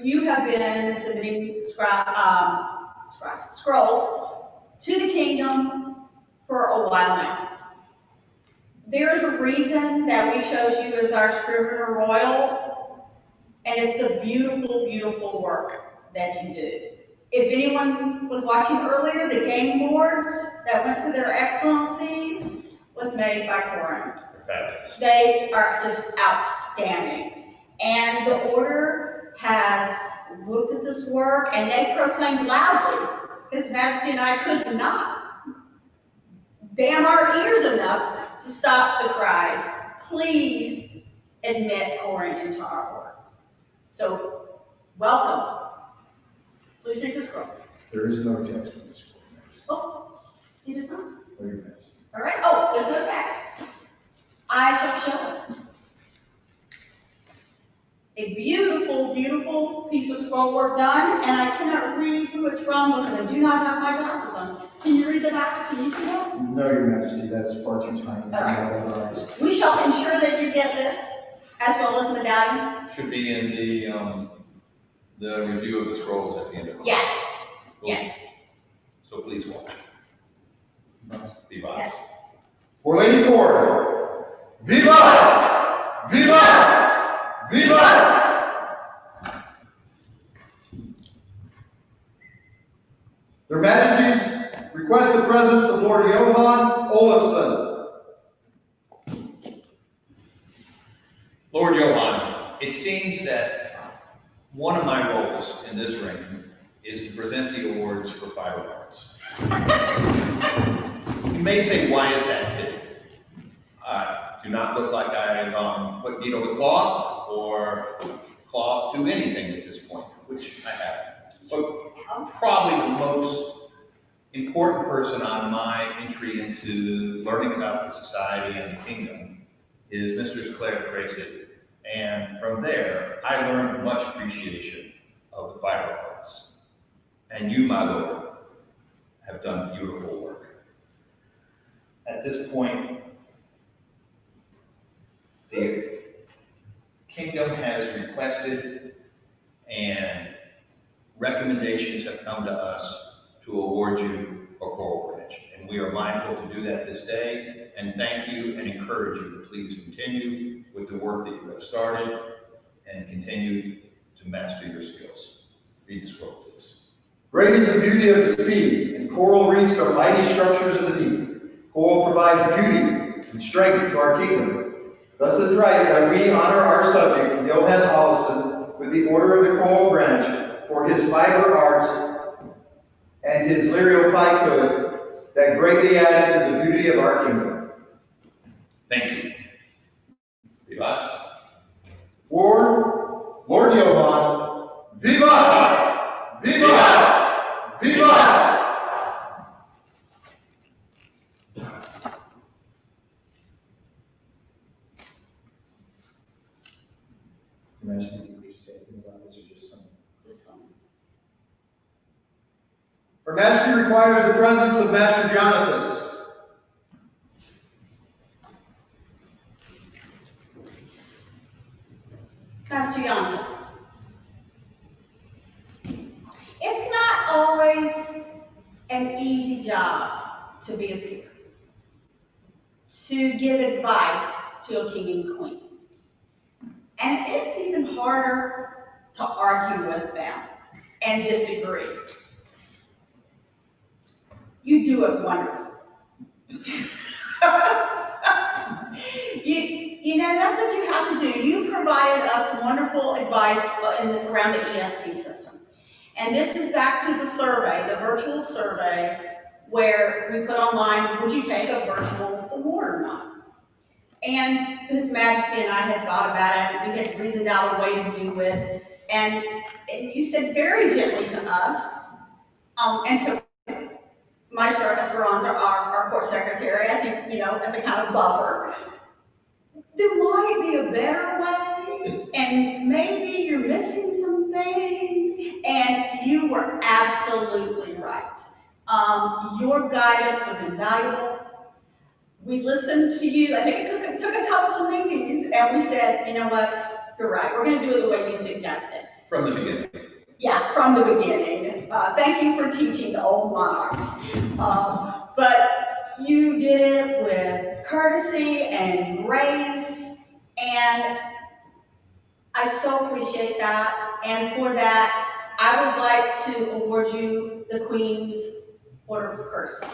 you have been submitting scrolls to the kingdom for a while now. There is a reason that we chose you as our Scrivener Royal, and it's the beautiful, beautiful work that you do. If anyone was watching earlier, the game boards that went to their excellencies was made by Corin. Fabulous. They are just outstanding. And the order has looked at this work and they proclaimed loudly, His Majesty and I could not damn our ears enough to stop the cries. Please admit Corin into our order. So, welcome. Please read the scroll. There is no text in this scroll. Oh, he does not. Oh, your Majesty. All right. Oh, there's no text. I shall show it. A beautiful, beautiful piece of scroll work done, and I cannot read who it's from because I do not have my glasses on. Can you read the back? Can you see that? No, your Majesty, that is far too tiny for my old eyes. We shall ensure that you get this, as well as the medallion. Should be in the review of the scrolls at the end of it. Yes. Yes. So please watch. Vivat. Yes. For Lady Corin, vivat! Vivat! Vivat! Their Majesties request the presence of Lord Johan Olafsson. Lord Johan, it seems that one of my roles in this reign is to present the awards for fire arts. You may say, why is that fitting? Do not look like I've put needle to cloth or cloth to anything at this point, which I haven't. But probably the most important person on my entry into learning about the society and the kingdom is Mistress Claire Cressy. And from there, I learned much appreciation of the fire arts. And you, my Lord, have done beautiful work. At this point, the kingdom has requested and recommendations have come to us to award you a coral branch. And we are mindful to do that this day and thank you and encourage you to please continue with the work that you have started and continue to master your skills. Read the scroll, please. Great is the beauty of the sea, and coral reefs are mighty structures of the deep. Coral provides beauty and strength to our kingdom. Thus it is right that we honor our subject, Johan Olafsson, with the Order of the Coral Branch for his fiber arts and his lyriopicood that greatly added to the beauty of our kingdom. Thank you. Vivat. For Lord Johan, vivat! Vivat! Vivat! Your Majesty, would you say anything about this or just something? Just some. Her Majesty requires the presence of Master Jonathas. Master Jonathas. It's not always an easy job to be a peer, to give advice to a king and queen. And it's even harder to argue with them and disagree. You do it wonderfully. You know, that's what you have to do. You provided us wonderful advice around the ESP system. And this is back to the survey, the virtual survey, where we put online, would you take a virtual award or not? And His Majesty and I had thought about it, we had reasoned out a way to do it, and you said very gently to us, and to Maestro Esperanza, our court secretary, I think, you know, as a kind of buffer, there might be a better way, and maybe you're missing some things, and you were absolutely right. Your guidance was invaluable. We listened to you. I think it took a couple of meetings, and we said, you know what, you're right. We're going to do it the way you suggested. From the beginning. Yeah, from the beginning. Thank you for teaching the old monarchs. But you did it with courtesy and grace, and I so appreciate that. And for that, I would like to award you the Queen's Order of Courtesy.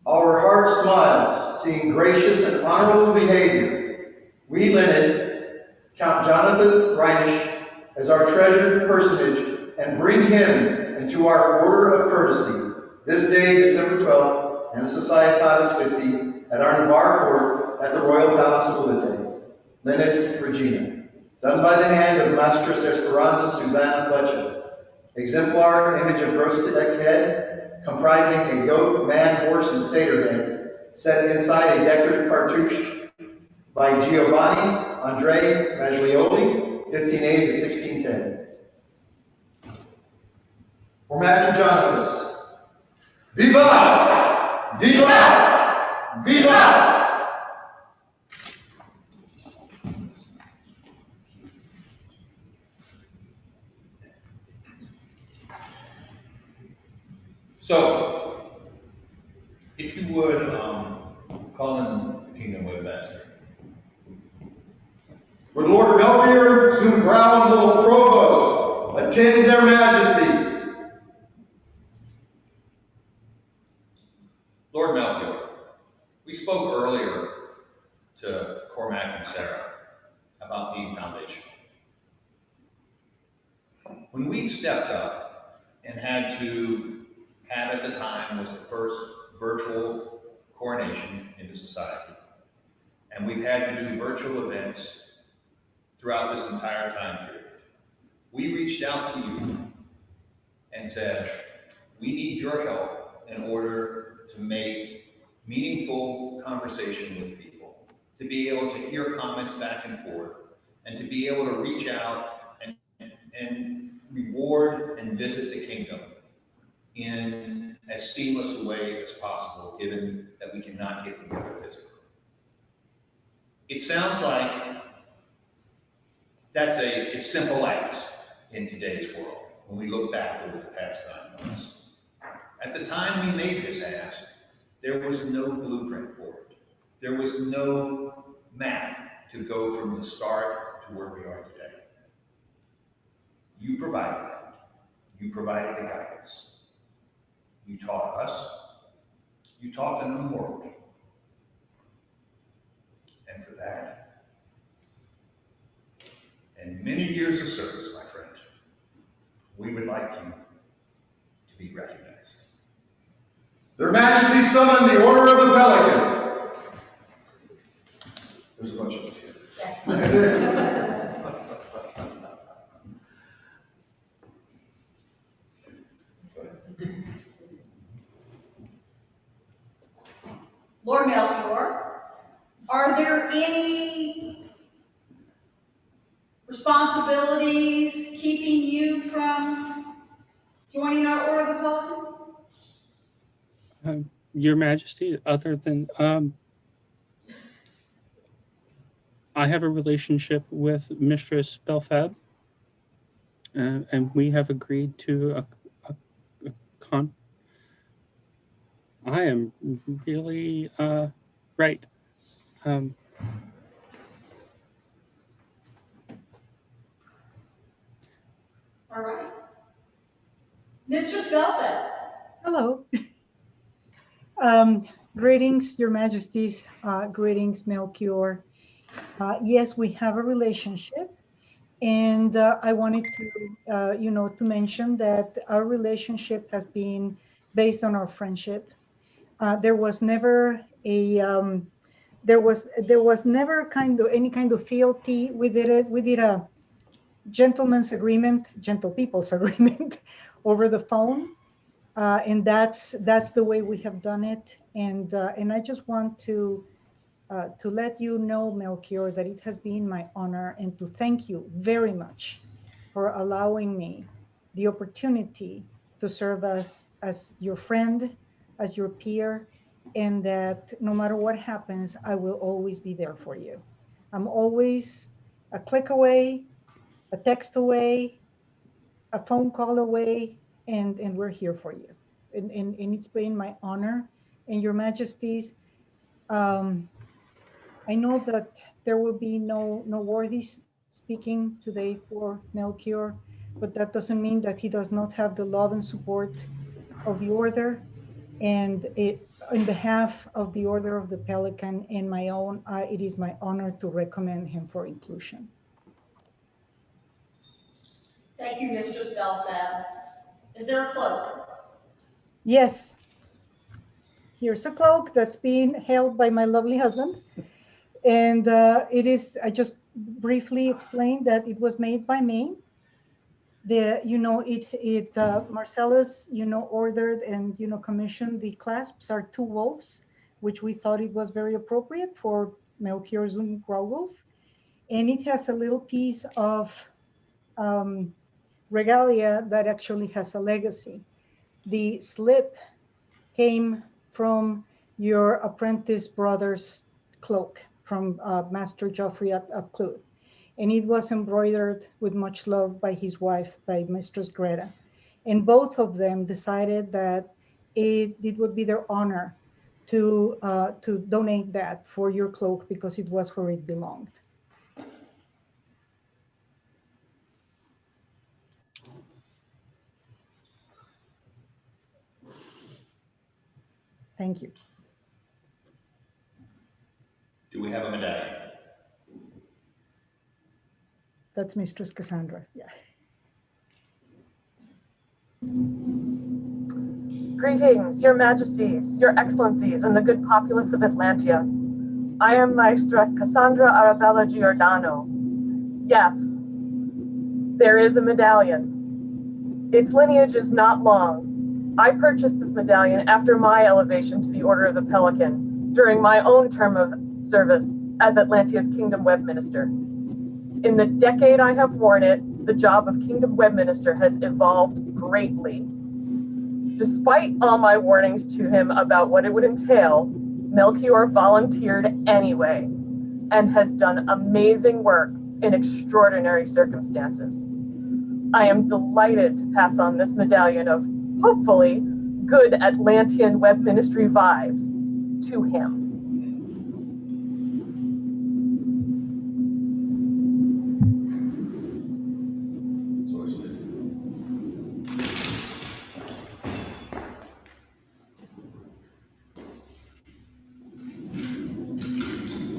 Our heart smiles, seeing gracious and honorable behavior. We, Lenin, count Jonathan Reinisch as our treasured personage and bring him into our order of courtesy this day, December 12th, and Societatis 50, at our Navarre court at the Royal Palace of Olite. Lenin, Regina. Done by the hand of Mistress Esperanza Susanna Fletcher. Exemplar image of roasted head, comprising a goat, man, horse, and satyr head, set inside a decorative cartouche by Giovanni Andrea Maglioli, 1580 to 1610. For Master Jonathas, Vivat! Vivat! Vivat! So, if you would, call in the Kingdom Webmaster. Would Lord Melchior, Zum Grau, and Wolf Provost attend their majesties? Lord Melchior, we spoke earlier to Cormac and Sarah about being foundational. When we stepped up and had to have at the time was the first virtual coronation into society, and we've had to do virtual events throughout this entire time period, we reached out to you and said, we need your help in order to make meaningful conversation with people, to be able to hear comments back and forth, and to be able to reach out and reward and visit the kingdom in as seamless a way as possible, given that we cannot get together physically. It sounds like that's a simple ask in today's world, when we look back over the past 9 months. At the time we made this ask, there was no blueprint for it. There was no map to go from the start to where we are today. You provided that. You provided the guidance. You taught us. You taught the known world. And for that, and many years of service, my friend, we would like you to be recognized. Their Majesties summon the Order of the Pelican. There's a bunch of us here. Lord Melchior, are there any responsibilities keeping you from joining our Order of the Pelican? Your Majesty, other than I have a relationship with Mistress Belfab, and we have agreed to a con. I am really right. All right. Mistress Belfab. Hello. Greetings, Your Majesties. Greetings, Melchior. Yes, we have a relationship, and I wanted to, to mention that our relationship has been based on our friendship. There was never there was never any kind of fealty. We did a gentleman's agreement, gentle people's agreement, over the phone. And that's the way we have done it. And I just want to let you know, Melchior, that it has been my honor, and to thank you very much for allowing me the opportunity to serve as your friend, as your peer, and that no matter what happens, I will always be there for you. I'm always a click away, a text away, a phone call away, and we're here for you. And it's been my honor. And Your Majesties, um, I know that there will be no worthies speaking today for Melchior, but that doesn't mean that he does not have the love and support of the order. And on behalf of the Order of the Pelican and my own, it is my honor to recommend him for inclusion. Thank you, Mistress Belfab. Is there a cloak? Yes, here's a cloak that's being held by my lovely husband. And I just briefly explained that it was made by me. Marcellus, ordered and, commissioned the clasps are two wolves, which we thought it was very appropriate for Melchior Zum Graugolf. And it has a little piece of regalia that actually has a legacy. The slip came from your apprentice brother's cloak from Master Geoffrey of Cluth. And it was embroidered with much love by his wife, by Mistress Greta. And both of them decided that it would be their honor to donate that for your cloak because it was where it belonged. Thank you. Do we have a medallion? That's Mistress Cassandra, yeah. Greetings, Your Majesties, Your Excellencies, and the good populace of Atlantia. I am Maestra Cassandra Arabella Giordano. Yes, there is a medallion. Its lineage is not long. I purchased this medallion after my elevation to the Order of the Pelican during my own term of service as Atlantia's Kingdom Web Minister. In the decade I have worn it, the job of Kingdom Web Minister has evolved greatly. Despite all my warnings to him about what it would entail, Melchior volunteered anyway and has done amazing work in extraordinary circumstances. I am delighted to pass on this medallion of, hopefully, good Atlantean web ministry vibes to him.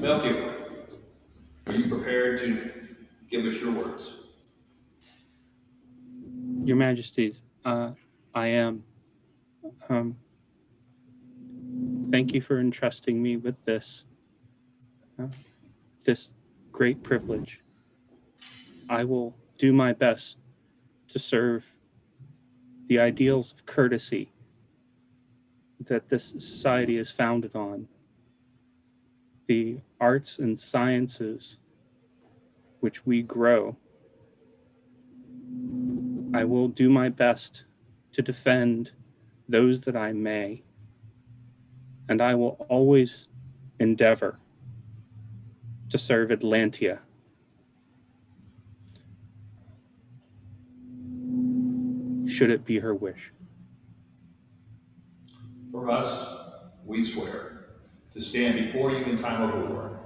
Melchior, are you prepared to give us your words? Your Majesties, I am. Thank you for entrusting me with this great privilege. I will do my best to serve the ideals of courtesy that this society is founded on, the arts and sciences which we grow. I will do my best to defend those that I may, and I will always endeavor to serve Atlantia. Should it be her wish. For us, we swear to stand before you in time of war,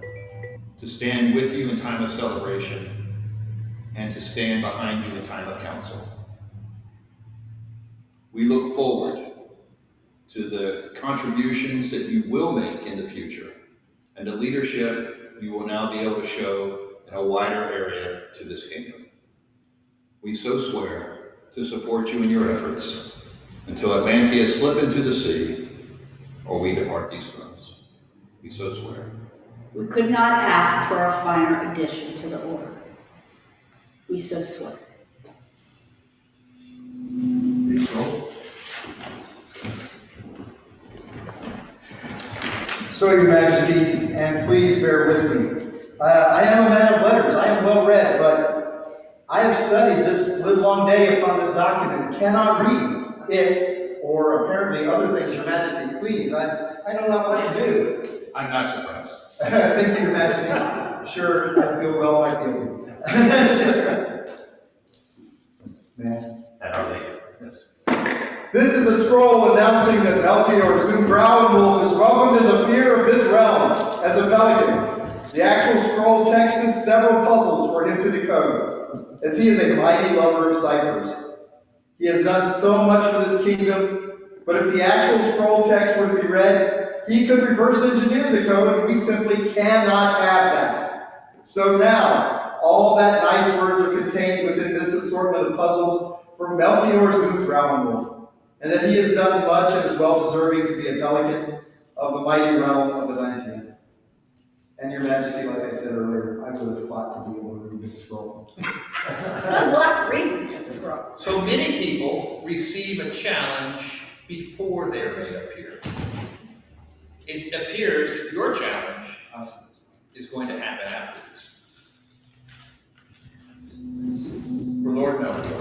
to stand with you in time of celebration, and to stand behind you in time of counsel. We look forward to the contributions that you will make in the future and the leadership you will now be able to show in a wider area to this kingdom. We so swear to support you in your efforts until Atlantia slip into the sea or we depart these thrones. We so swear. We could not ask for a finer addition to the order. We so swear. So, Your Majesty, and please bear with me. I am a man of letters. I am well read, but I have studied this livelong day upon this document. Cannot read it, or apparently other things, Your Majesty. Please, I know not what to do. I'm not surprised. Thank you, Your Majesty. Sure, I feel well, I feel. Man. At our leisure. Yes. This is a scroll announcing that Melchior Zumbrauenwolf is welcomed as a peer of this realm, as a pelican. The actual scroll text is several puzzles for him to decode, as he is a mighty lover of ciphers. He has done so much for this kingdom, but if the actual scroll text were to be read, he could reverse engineer the code, and we simply cannot have that. So now, all that nice words are contained within this assortment of puzzles for Melchior Zumbrauenwolf, and that he has done much and is well deserving to be a pelican of the mighty realm of Atlantia. And Your Majesty, like I said earlier, I would have fought to be able to read this scroll. Good luck reading this scroll. So many people receive a challenge before they are made a peer. It appears that your challenge is going to happen afterwards. For Lord Melchior.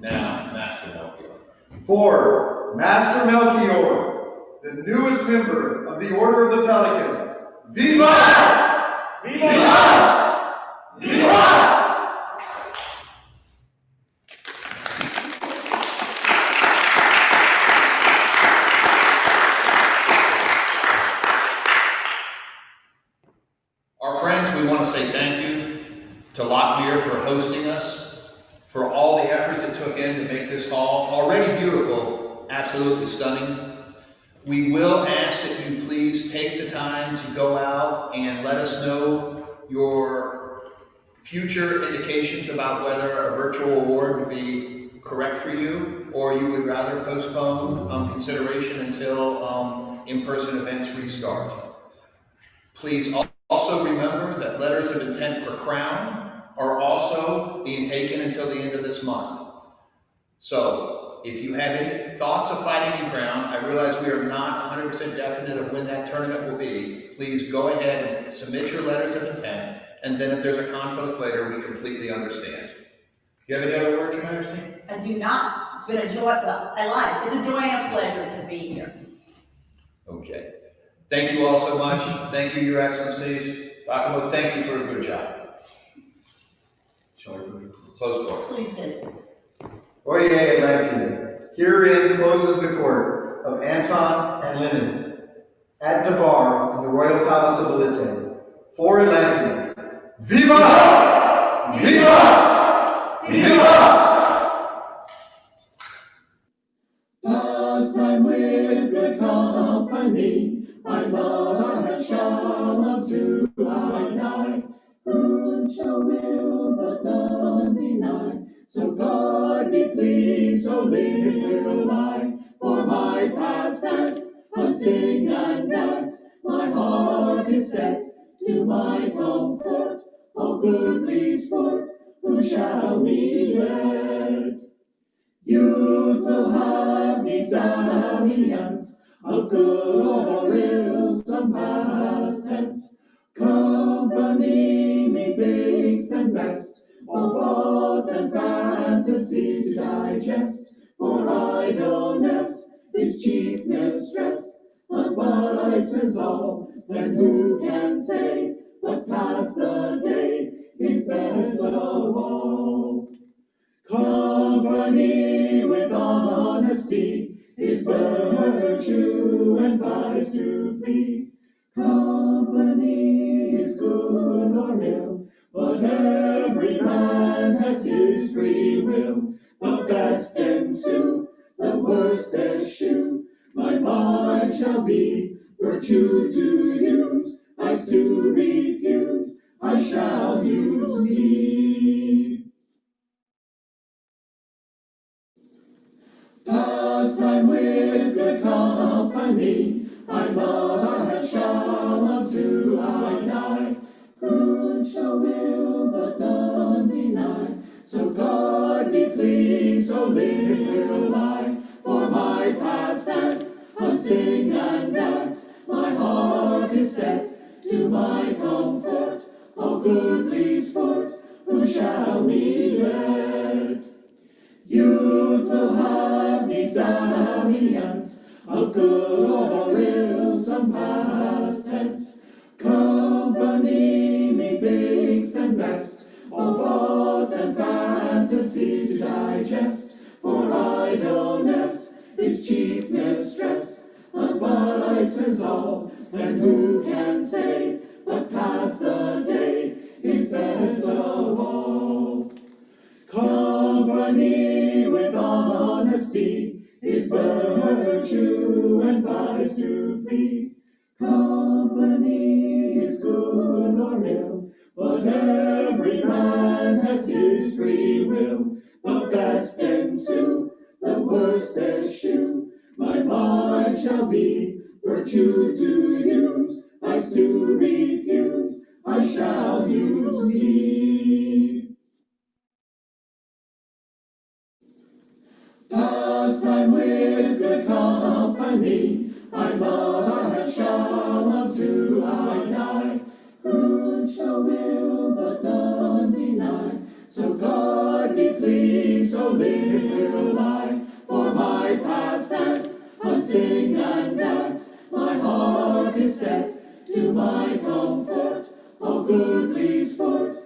Now, Master Melchior. For Master Melchior, the newest member of the Order of the Pelican, Vivat! Vivat! Vivat! Our friends, we want to say thank you to Locklear for hosting us, for all the efforts it took in to make this hall already beautiful, absolutely stunning. We will ask that you please take the time to go out and let us know your future indications about whether a virtual award would be correct for you, or you would rather postpone consideration until in-person events restart. Please also remember that letters of intent for Crown are also being taken until the end of this month. So, if you have any thoughts of fighting in Crown, I realize we are not 100% definite of when that tournament will be. Please go ahead and submit your letters of intent, and then if there's a conflict later, we completely understand. Do you have any other words, Your Majesty? I do not. It's been a joy. Well, I lied. It's a joy and a pleasure to be here. Okay. Thank you all so much. Thank you, Your Excellencies. Dr. Wood, thank you for a good job. Shall we close court? Please do. Oyez, Atlantia. Herein closes the court of Anton and Lenin at Navarre in the royal palace of Olite. For Atlantia. Viva! Viva! Viva! Pastime with good company, I love and shall unto I die. Who shall will but none deny? So God be pleased, so live will I. For my pastime, on sing and dance, my heart is set to my comfort. All goodly sport, who shall me yet? Youth will have mesalliance of good or ill, some past tense. Company methinks them best, all thoughts and fantasies digest. For idleness is chief mistress, but vice is all. Then who can say, but pass the day is best of all? Company with honesty is virtue, and vice to flee. Company is good or ill, but every man has his free will. The best ensue, the worst eschew. My mind shall be virtue to use, vice to refuse. I shall use me. Pastime with good company, I love and shall unto I die. Who shall will but none deny? So God be pleased, so live will I. For my pastime, on sing and dance, my heart is set to my comfort. All goodly sport, who shall me yet? Youth will have mesalliance of good or ill, some past tense. Company methinks them best, all thoughts and fantasies to digest, for idleness is chief mistress of vices all, and who can say but pass the day is best of all. Company with honesty is virtue, and vice to flee. Company is good or ill, but every man has his free will. The best ensue, the worst eschew. My mind shall be virtue to use, vice to refuse. I shall use me. Pastime with good company, I love and shall love till I die. Whoso will but none deny, so God be pleased, so live will I. For my pastime, on sing and dance, my heart is set to my comfort, all goodly sport.